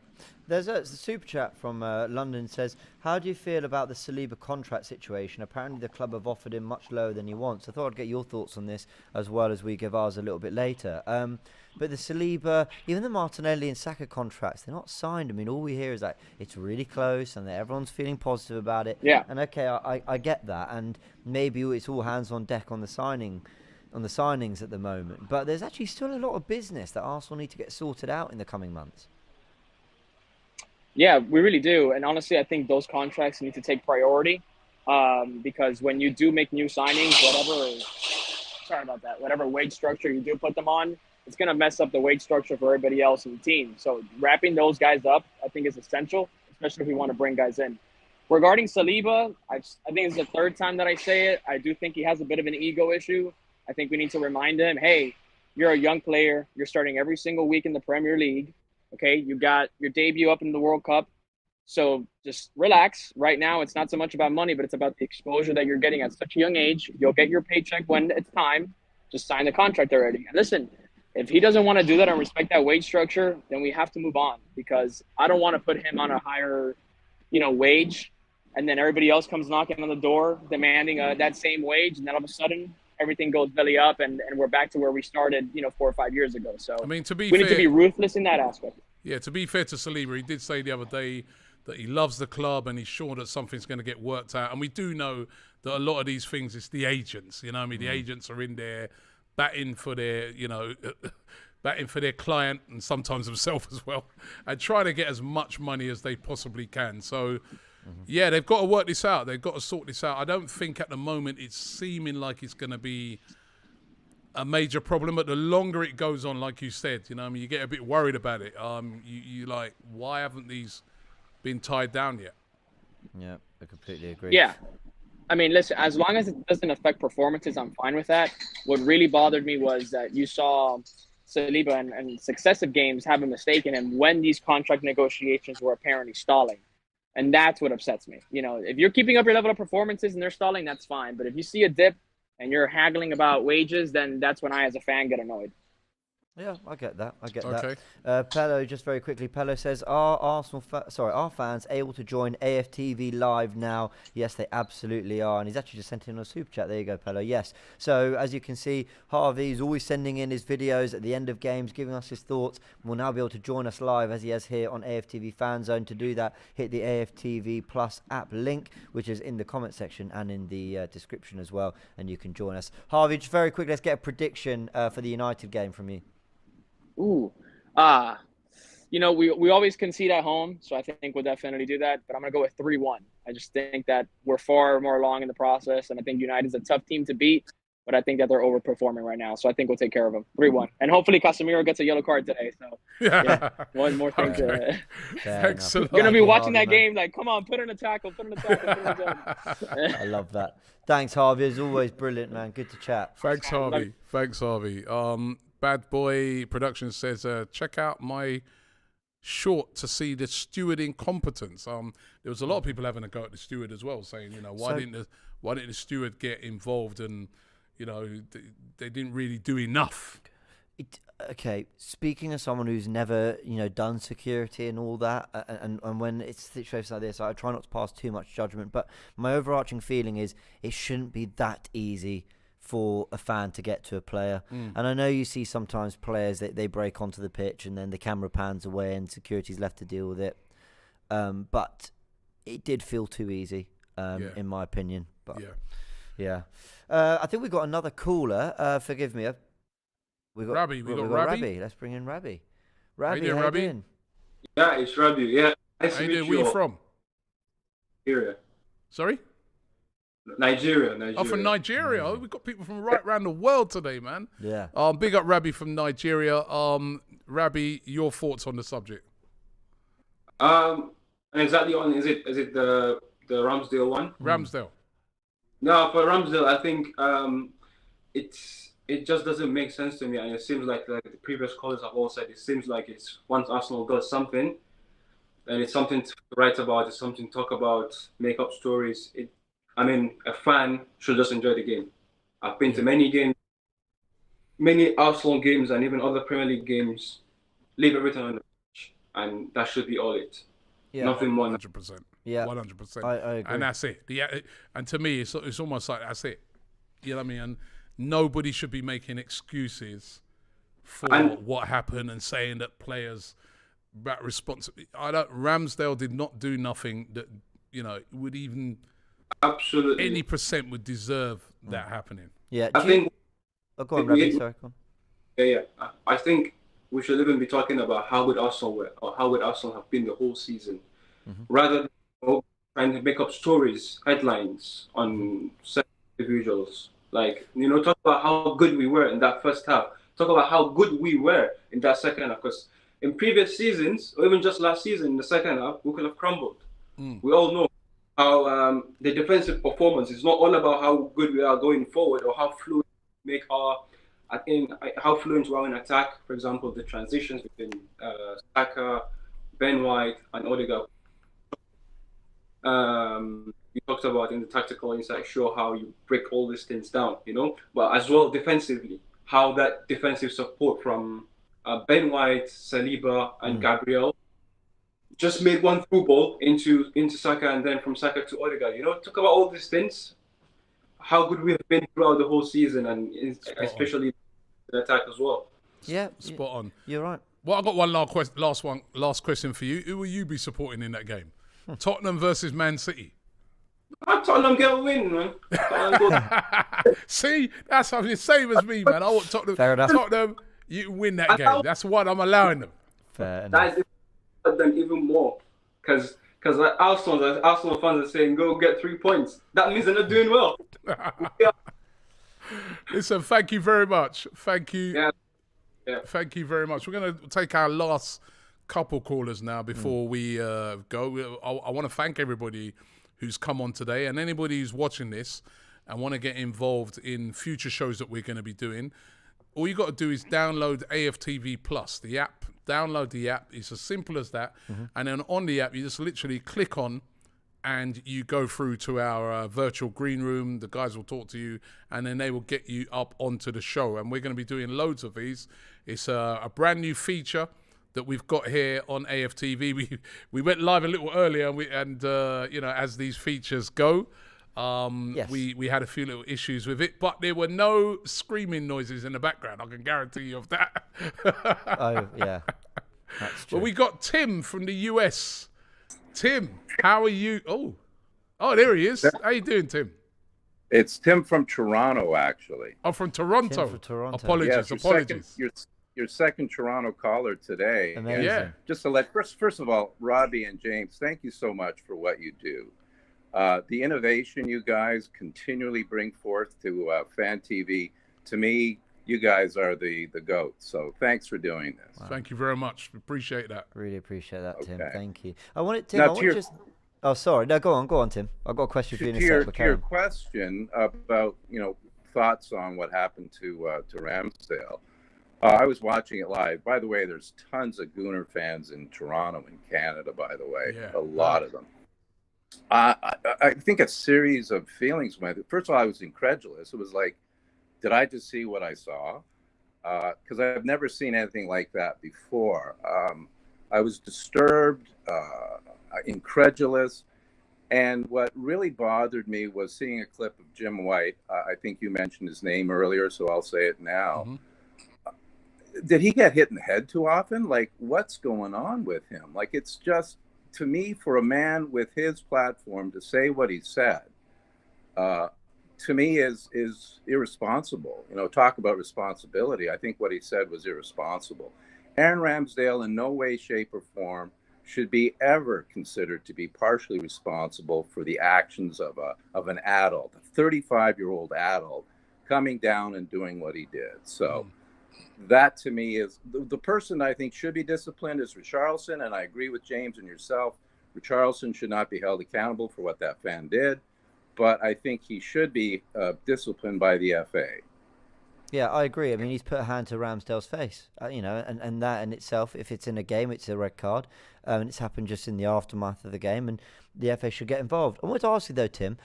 There's a super chat from London says, how do you feel about the Saliba contract situation? Apparently the club have offered him much lower than he wants. I thought I'd get your thoughts on this as well as we give ours a little bit later. But the Saliba, even the Martinelli and Saka contracts, they're not signed. I mean, all we hear is that it's really close and that everyone's feeling positive about it. Yeah. And okay, I get that. And maybe it's all hands on deck on the signings at the moment. But there's actually still a lot of business that Arsenal need to get sorted out in the coming months. Yeah, we really do. And honestly, I think those contracts need to take priority because when you do make new signings, whatever wage structure you do put them on, it's going to mess up the wage structure for everybody else in the team. So wrapping those guys up, I think, is essential, especially if we want to bring guys in. Regarding Saliba, I think it's the third time that I say it. I do think he has a bit of an ego issue. I think we need to remind him, hey, you're a young player. You're starting every single week in the Premier League. Okay, you got your debut up in the World Cup. So just relax. Right now, it's not so much about money, but it's about the exposure that you're getting at such a young age. You'll get your paycheck when it's time. Just sign the contract already. And listen, if he doesn't want to do that and respect that wage structure, then we have to move on because I don't want to put him on a higher, wage. And then everybody else comes knocking on the door demanding that same wage. And then all of a sudden, everything goes belly up and we're back to where we started, 4 or 5 years ago. So I mean, we need to be ruthless in that aspect. Yeah, to be fair to Saliba, he did say the other day that he loves the club and he's sure that something's going to get worked out. And we do know that a lot of these things, it's the agents. You know what I mean? The agents are in there batting for their, batting for their client and sometimes themselves as well and trying to get as much money as they possibly can. So, yeah, they've got to work this out. They've got to sort this out. I don't think at the moment it's seeming like it's going to be a major problem, but the longer it goes on, like you said, you get a bit worried about it. You like, why haven't these been tied down yet? Yeah, I completely agree. Yeah. I mean, listen, as long as it doesn't affect performances, I'm fine with that. What really bothered me was that you saw Saliba and successive games have a mistake in him when these contract negotiations were apparently stalling. And that's what upsets me. If you're keeping up your level of performances and they're stalling, that's fine. But if you see a dip and you're haggling about wages, then that's when I, as a fan, get annoyed. Yeah, I get that. Okay. Pello, just very quickly, Pello says, are fans able to join AFTV live now? Yes, they absolutely are. And he's actually just sent in a super chat. There you go, Pello. Yes. So as you can see, Harvey is always sending in his videos at the end of games, giving us his thoughts. Will now be able to join us live as he has here on AFTV FANZONE. To do that, hit the AFTV Plus App link, which is in the comment section and in the description as well, and you can join us. Harvey, just very quickly, let's get a prediction for the United game from you. Ooh, we always concede at home, so I think we'll definitely do that. But I'm gonna go with 3-1. I just think that we're far more along in the process, and I think United's a tough team to beat. But I think that they're overperforming right now, so I think we'll take care of them. 3-1, and hopefully Casemiro gets a yellow card today. So yeah, one more thing to. Excellent. You're gonna be watching that game, like, come on, put in a tackle, put in a tackle. I love that. Thanks, Harvey. As always, brilliant, man. Good to chat. Thanks, Harvey. Bad Boy Productions says, check out my short to see the steward incompetence. There was a lot of people having a go at the steward as well, saying, why didn't the steward get involved? And they didn't really do enough. Okay, speaking of someone who's never done security and all that, and when it's situations like this, I try not to pass too much judgment. But my overarching feeling is it shouldn't be that easy for a fan to get to a player. And I know you see sometimes players that they break onto the pitch and then the camera pans away and security's left to deal with it. But it did feel too easy, in my opinion. But yeah. I think we've got another caller. Forgive me. We got Robbie. Let's bring in Robbie. Robbie, how you doing? Yeah, it's Robbie. Yeah. Nice How to you meet doing? Where you all. from? Nigeria. Sorry? Nigeria. Oh, from Nigeria. Oh, we've got people from right around the world today, man. Yeah. Big up Robbie from Nigeria. Robbie, your thoughts on the subject? And exactly on is it the Ramsdale one? Ramsdale. No, for Ramsdale, I think it just doesn't make sense to me, and it seems like the previous callers have all said. It seems like it's once Arsenal does something, and it's something to write about, it's something to talk about, make up stories. A fan should just enjoy the game. I've been to many games, many Arsenal games, and even other Premier League games. Leave everything on the pitch. and that should be all it. Yeah. Nothing more. 100%. Yeah. 100%. I agree. And that's it. And to me, it's almost like that's it. You know what I mean? And nobody should be making excuses for what happened and saying that players that responsibility. Ramsdale did not do nothing that would even Absolutely any percent would deserve that happening. Yeah. I think. Oh, go on, Robbie. Sorry, go on. Yeah. I think we should even be talking about how good Arsenal were, or how good Arsenal have been the whole season, rather than trying to make up stories, headlines on certain individuals. Like, talk about how good we were in that first half. Talk about how good we were in that second half. Because in previous seasons, or even just last season, in the second half, we could have crumbled. We all know how the defensive performance is not all about how good we are going forward or how fluent we make how fluent we are in attack. For example, the transitions between Saka, Ben White, and Odegaard. You talked about in the tactical insight, sure, how you break all these things down, but as well defensively, how that defensive support from Ben White, Saliba, and Gabriel just made one through ball into Saka, and then from Saka to Odegaard. Talk about all these things, how good we have been throughout the whole season, and especially the attack as well. Yeah, spot on. You're right. Well, I got one last question for you. Who will you be supporting in that game? Tottenham versus Man City. Tottenham get a win, man. See, that's the same as me, man. I want Tottenham. Fair enough. Tottenham, you win that game. That's what I'm allowing them. Fair enough. That is them even more, because Arsenal fans are saying go get 3 points. That means they're not doing well. Listen, thank you very much. Thank you. Yeah. Thank you very much. We're going to take our last couple callers now before we go. I want to thank everybody who's come on today, and anybody who's watching this and want to get involved in future shows that we're going to be doing. All you got to do is download AFTV Plus, the app. Download the app. It's as simple as that. And then on the app, you just literally click on and you go through to our virtual green room. The guys will talk to you, and then they will get you up onto the show. And we're going to be doing loads of these. It's a brand new feature that we've got here on AFTV. We went live a little earlier, and as these features go, we had a few little issues with it, but there were no screaming noises in the background. I can guarantee you of that. Oh yeah, that's true. Well, we got Tim from the US. Tim, how are you? Oh, there he is. How you doing, Tim? It's Tim from Toronto, actually. Oh, from Toronto. Tim from Toronto. Apologies. Your second Toronto caller today. Amazing. Yeah. Just to let first of all, Robbie and James, thank you so much for what you do. The innovation you guys continually bring forth to Fan TV, to me, you guys are the GOAT. So thanks for doing this. Wow. Thank you very much. Appreciate that. Really appreciate that, Tim. Okay. Thank you. I wanted Tim. Now, Oh, sorry. No, go on, Tim. I've got a question for you in a to sec. your question about thoughts on what happened to Ramsdale. I was watching it live. By the way, there's tons of Gooner fans in Toronto and Canada, by the way. Yeah. A lot of them. I think a series of feelings went. First of all, I was incredulous. It was like, did I just see what I saw? Because I've never seen anything like that before. I was disturbed, incredulous. And what really bothered me was seeing a clip of Jim White. I think you mentioned his name earlier, so I'll say it now. Did he get hit in the head too often? Like, what's going on with him? Like, it's just, to me, for a man with his platform to say what he said, to me is irresponsible. Talk about responsibility. I think what he said was irresponsible. Aaron Ramsdale in no way, shape, or form should be ever considered to be partially responsible for the actions of an adult, a 35-year-old adult, coming down and doing what he did. So that to me is the person I think should be disciplined is Richarlison, and I agree with James and yourself. Richarlison should not be held accountable for what that fan did, but I think he should be disciplined by the FA. Yeah, I agree. I mean, he's put a hand to Ramsdale's face, and that in itself, if it's in a game, it's a red card. And it's happened just in the aftermath of the game, and the FA should get involved. I want to ask you, though, Tim,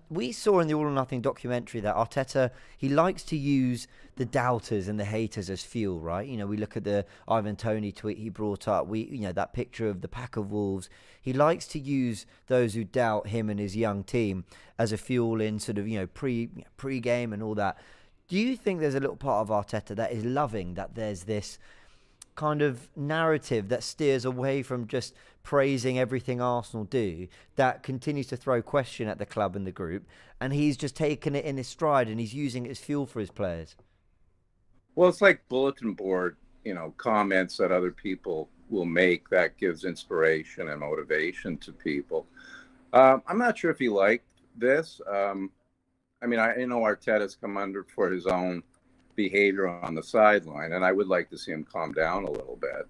We saw in the All or Nothing documentary that Arteta, he likes to use the doubters and the haters as fuel, right? You know, we look at the Ivan Toney tweet he brought up. That picture of the pack of wolves. He likes to use those who doubt him and his young team as a fuel in sort of, pre-game and all that. Do you think there's a little part of Arteta that is loving that there's this kind of narrative that steers away from just praising everything Arsenal do, that continues to throw question at the club and the group, and he's just taken it in his stride and he's using it as fuel for his players? Well, it's like bulletin board, comments that other people will make that gives inspiration and motivation to people. I'm not sure if he liked this. I know Arteta's come under for his own behavior on the sideline, and I would like to see him calm down a little bit.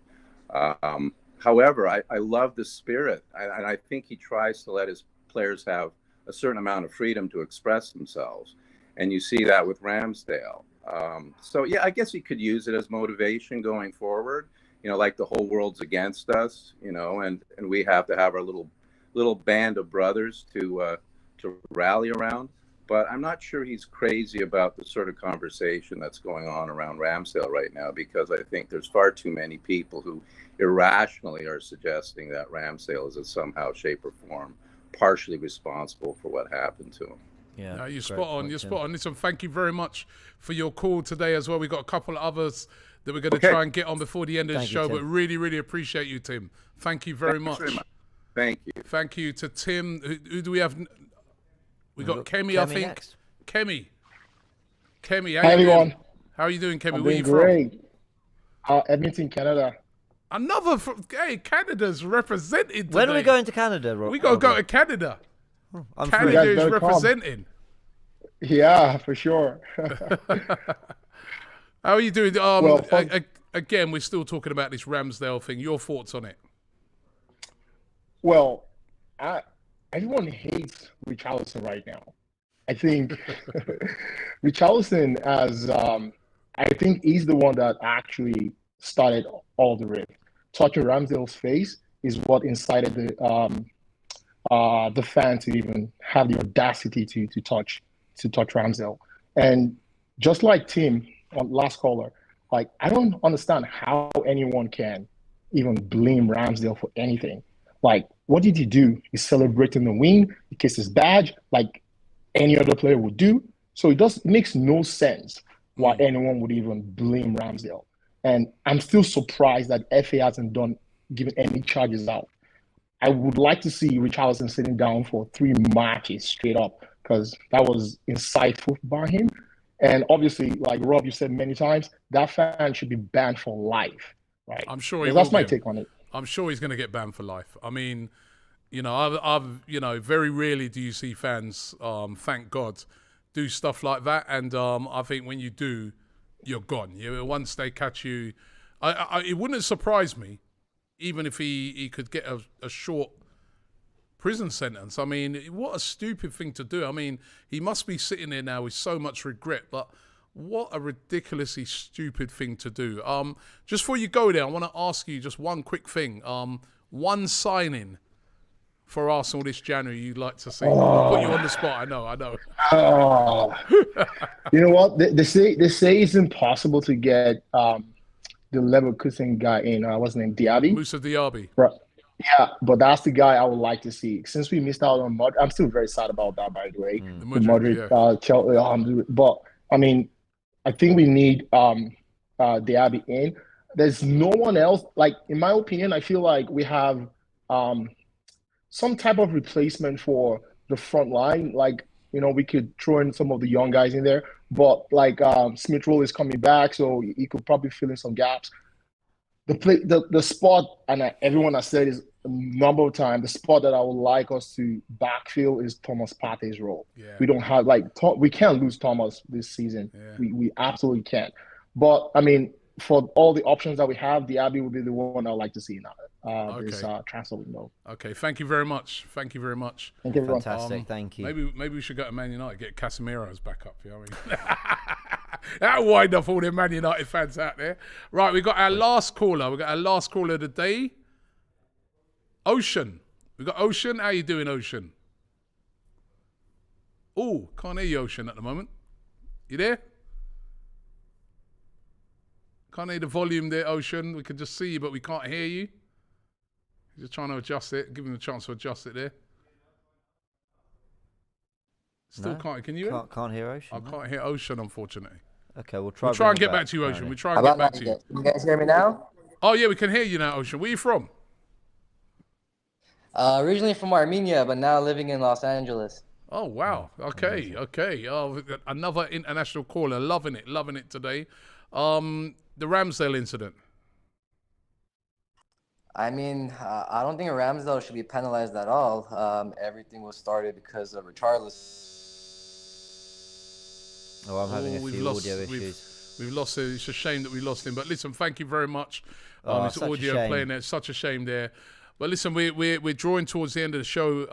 However, I love the spirit, and I think he tries to let his players have a certain amount of freedom to express themselves, and you see that with Ramsdale. I guess he could use it as motivation going forward. Like the whole world's against us, and we have to have our little band of brothers to rally around. But I'm not sure he's crazy about the sort of conversation that's going on around Ramsdale right now, because I think there's far too many people who irrationally are suggesting that Ramsdale is in somehow, shape, or form partially responsible for what happened to him. Yeah, no, you're spot on. You're spot on. Listen, thank you very much for your call today as well. We've got a couple of others that we're going to try and get on before the end of the show, but really, really appreciate you, Tim. Thank you very much. Thank you. Thank you to Tim. Who do we have? We got Kemi, I think. Next. Kemi, how Hi, you everyone. doing? How are you doing, Kemi? I'm Where are doing you great. Edmonton, Canada. from? Hey, Canada's represented today. When are we going to Canada, Rob? We got to go to Canada. I'm Canada You guys is better come. representing. Yeah, for sure. How are you doing? Well, Again, we're still talking about this Ramsdale thing. Your thoughts on it? Well, everyone hates Richarlison right now. I think Richarlison I think he's the one that actually started all the rift. Touching Ramsdale's face is what incited the fan to even have the audacity to touch Ramsdale. And just like Tim, last caller, like, I don't understand how anyone can even blame Ramsdale for anything. Like, what did he do? He's celebrating the win. He kissed his badge like any other player would do. So it makes no sense why anyone would even blame Ramsdale. And I'm still surprised that FA hasn't given any charges out. I would like to see Richarlison sitting down for 3 matches straight up, because that was insightful by him. And obviously, like Rob, you said many times, that fan should be banned for life, right? I'm sure he that's will my be. take on it. I'm sure he's going to get banned for life. I mean, I've very rarely do you see fans, thank God, do stuff like that. And I think when you do, you're gone. Once they catch you, it wouldn't surprise me, even if he could get a short prison sentence. I mean, what a stupid thing to do. I mean, he must be sitting there now with so much regret, but what a ridiculously stupid thing to do. Just before you go there, I want to ask you just one quick thing. One signing for Arsenal this January you'd like to see. I'll put you on the spot. I know. You know what? They say it's impossible to get the Leverkusen guy in. What's his name? Diaby? Moussa Diaby. Right. Yeah, but that's the guy I would like to see. Since we missed out on Modric, I'm still very sad about that, by the way. The Modric, but I mean, I think we need Diaby in. There's no one else. Like, in my opinion, I feel like we have some type of replacement for the front line. Like, we could throw in some of the young guys in there, but like Smith Rowe is coming back, so he could probably fill in some gaps. The spot, and everyone has said is a number of times, the spot that I would like us to backfill is Thomas Partey's role. Yeah. We don't have we can't lose Thomas this season. Yeah. We absolutely can't. But I mean, for all the options that we have, Diaby would be the one I'd like to see now. This transfer window. Okay, thank you very much. Thank you, everyone. Fantastic, thank you. Maybe we should go to Man United, get Casemiro's back up. You know what I mean? That'll wind up all the Man United fans out there. Right, we got our last caller. We got our last caller of the day. Ocean. We got Ocean. How you doing, Ocean? Oh, can't hear you, Ocean, at the moment. You there? Can't hear the volume there, Ocean. We can just see you, but we can't hear you. Just trying to adjust it. Give him a chance to adjust it there. Still No? can't. Can you? Can't hear Ocean. I can't hear Ocean, unfortunately. Okay, we'll try. We'll try and bringing get back to you, Ocean. apparently. We'll try and get back to you. Can you guys hear me now? Oh yeah, we can hear you now, Ocean. Where are you from? Originally from Armenia, but now living in Los Angeles. Oh wow. Okay. Oh, another international caller. Loving it today. The Ramsdale incident. I mean, I don't think Ramsdale should be penalized at all. Everything was started because of Richarlison. Oh, I'm having a few audio issues. We've lost him. It's a shame that we lost him. But listen, thank you very much. His such a audio shame. playing there. It's such a shame there. But listen, we're drawing towards the end of the show.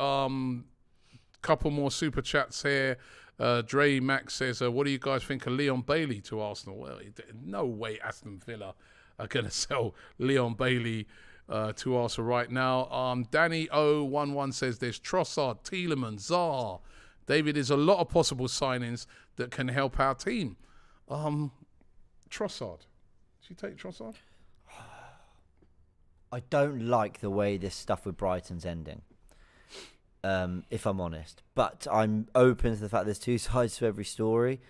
Couple more super chats here. Dre Max says, what do you guys think of Leon Bailey to Arsenal? Well, no way Aston Villa are going to sell Leon Bailey to Arsenal right now. Danny 011 says there's Trossard, Tielemans, Zaha. David, there's a lot of possible signings that can help our team. Trossard. Did you take Trossard? I don't like the way this stuff with Brighton's ending, if I'm honest. But I'm open to the fact there's two sides to every story.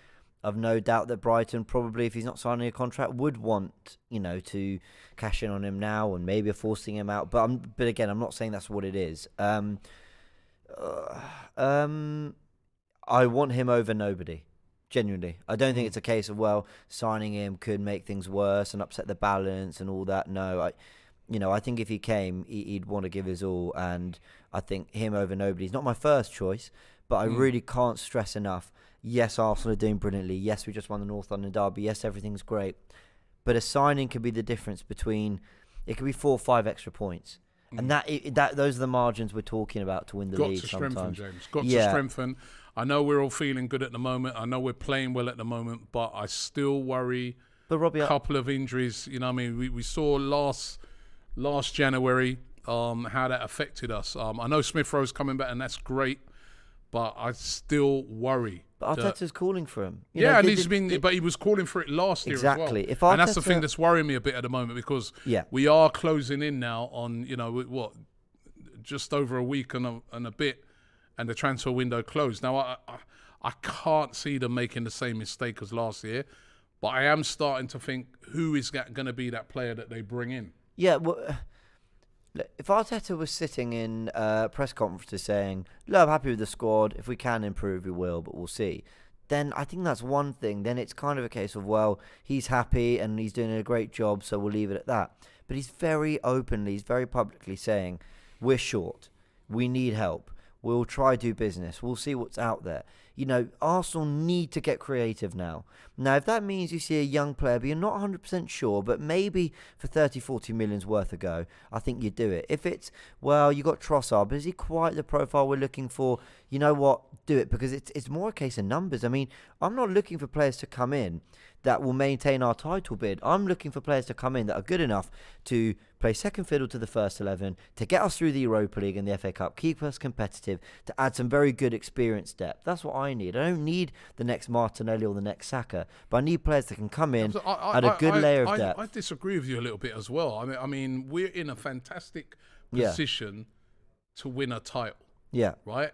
I've no doubt that Brighton probably, if he's not signing a contract, would want, to cash in on him now and maybe forcing him out. But again, I'm not saying that's what it is. I want him over nobody. Genuinely. I don't think it's a case of, signing him could make things worse and upset the balance and all that. No, I think if he came, he'd want to give his all. And I think him over nobody is not my first choice, but I really can't stress enough. Yes, Arsenal are doing brilliantly. Yes, we just won the North London derby. Yes, everything's great. But a signing could be the difference between, it could be 4 or 5 extra points. And those are the margins we're talking about to win the league sometimes. Got to strengthen, James. Got to strengthen. I know we're all feeling good at the moment. I know we're playing well at the moment, but I still worry. But Robbie, a couple of injuries. We saw last January how that affected us. I know Smith Rowe's coming back, and that's great, but I still worry. But Arteta's calling for him. But he was calling for it last year exactly. as well. And that's the thing that's worrying me a bit at the moment, because we are closing in now on, just over a week and a bit, and the transfer window closed. Now, I can't see them making the same mistake as last year, but I am starting to think, who is going to be that player that they bring in? Yeah, well, if Arteta was sitting in press conferences saying, look, I'm happy with the squad, if we can improve, we will, but we'll see, then I think that's one thing. Then it's kind of a case of, he's happy and he's doing a great job, so we'll leave it at that. But he's very openly, he's very publicly saying, we're short, we need help, we'll try do business, we'll see what's out there. Arsenal need to get creative now. Now, if that means you see a young player, but you're not 100% sure, but maybe for 30, 40 million's worth a go, I think you do it. If it's, you got Trossard, but is he quite the profile we're looking for? You know what? Do it, because it's more a case of numbers. I mean, I'm not looking for players to come in that will maintain our title bid. I'm looking for players to come in that are good enough to play second fiddle to the first 11, to get us through the Europa League and the FA Cup, keep us competitive, to add some very good experience depth. That's what I need. I don't need the next Martinelli or the next Saka, but I need players that can come in at a good layer of depth. I disagree with you a little bit as well. I mean, we're in a fantastic position to win a title. Yeah. Right?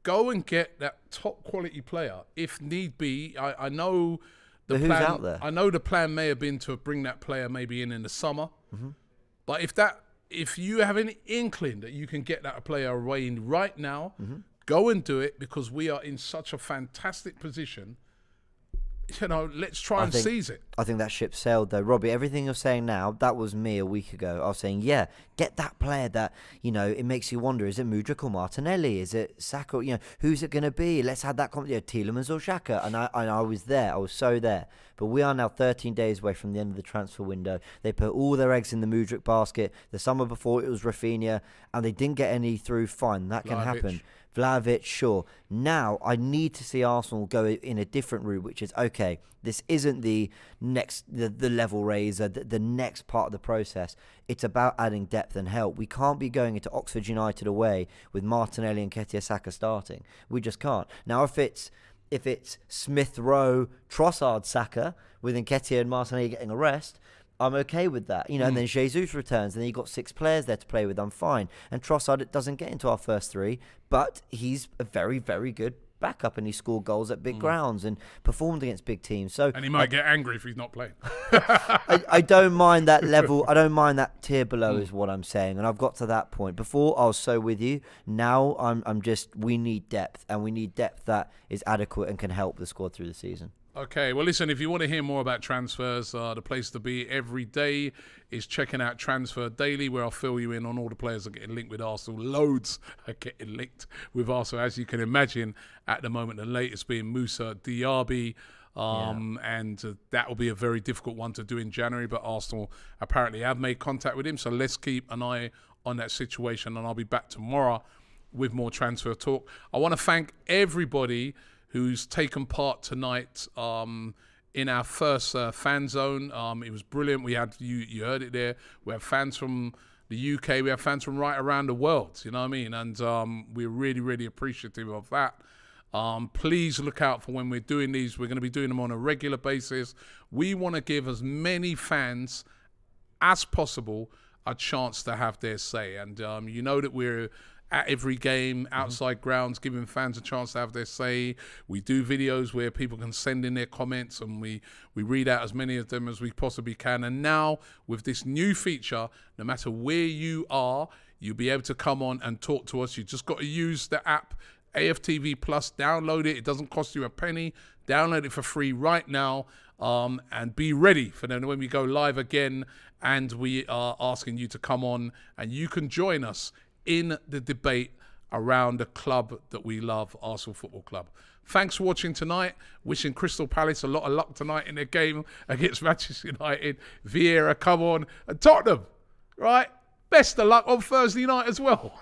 Go and get that top quality player if need be. I know the who's plan. out there? I know the plan may have been to bring that player maybe in the summer, but if you have any inkling that you can get that player away in right now, go and do it, because we are in such a fantastic position. Let's try and seize it. I think that ship sailed, though. Robbie, everything you're saying now, that was me a week ago. I was saying, get that player that, it makes you wonder, is it Mudryk or Martinelli? Is it Saka? Who's it going to be? Let's have that conversation, Tielemans or Xhaka. And I was there. I was so there. But we are now 13 days away from the end of the transfer window. They put all their eggs in the Mudryk basket. The summer before, it was Rafinha, and they didn't get any through. Fine, that can happen. Vlahovic, sure. Now I need to see Arsenal go in a different route, which is, okay, this isn't the level raiser, the next part of the process. It's about adding depth and help. We can't be going into Oxford United away with Martinelli and Nketiah Saka starting. We just can't. Now, if it's Smith Rowe, Trossard, Saka with Nketiah and Martinelli getting a rest, I'm okay with that. And then Jesus returns, and then you've got 6 players there to play with. I'm fine. And Trossard doesn't get into our first 3, but he's a very, very good backup, and he scored goals at big grounds and performed against big teams. And he might get angry if he's not playing. I don't mind that level. I don't mind that tier below is what I'm saying. And I've got to that point. Before, I was so with you. Now, I'm just, we need depth, and we need depth that is adequate and can help the squad through the season. Okay, well, listen, if you want to hear more about transfers, the place to be every day is checking out Transfer Daily, where I'll fill you in on all the players that are getting linked with Arsenal. Loads are getting linked with Arsenal, as you can imagine, at the moment. The latest being Musa Diaby, and that will be a very difficult one to do in January, but Arsenal apparently have made contact with him, so let's keep an eye on that situation, and I'll be back tomorrow with more transfer talk. I want to thank everybody who's taken part tonight in our first fan zone. It was brilliant. We had, you heard it there, we have fans from the UK, we have fans from right around the world, you know what I mean? And we're really, really appreciative of that. Please look out for when we're doing these. We're going to be doing them on a regular basis. We want to give as many fans as possible a chance to have their say. And you know that we're at every game, outside grounds, giving fans a chance to have their say. We do videos where people can send in their comments, and we read out as many of them as we possibly can. And now, with this new feature, no matter where you are, you'll be able to come on and talk to us. You just got to use the app, AFTV Plus, download it. It doesn't cost you a penny. Download it for free right now, and be ready for then when we go live again, and we are asking you to come on, and you can join us in the debate around the club that we love, Arsenal Football Club. Thanks for watching tonight. Wishing Crystal Palace a lot of luck tonight in their game against Manchester United. Vieira, come on. And Tottenham, right? Best of luck on Thursday night as well.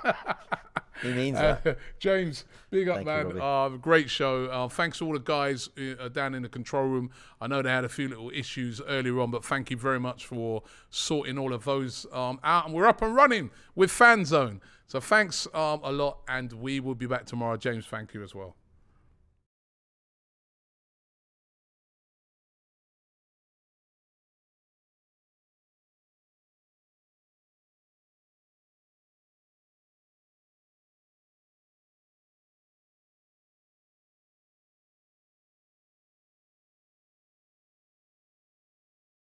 He means that. James, big up, Thank man. you, Great show. Thanks to all the guys down in the control room. I know they had a few little issues earlier on, but thank you very much for sorting all of those out. And we're up and running with FANZONE. So thanks a lot, and we will be back tomorrow. James, thank you as well.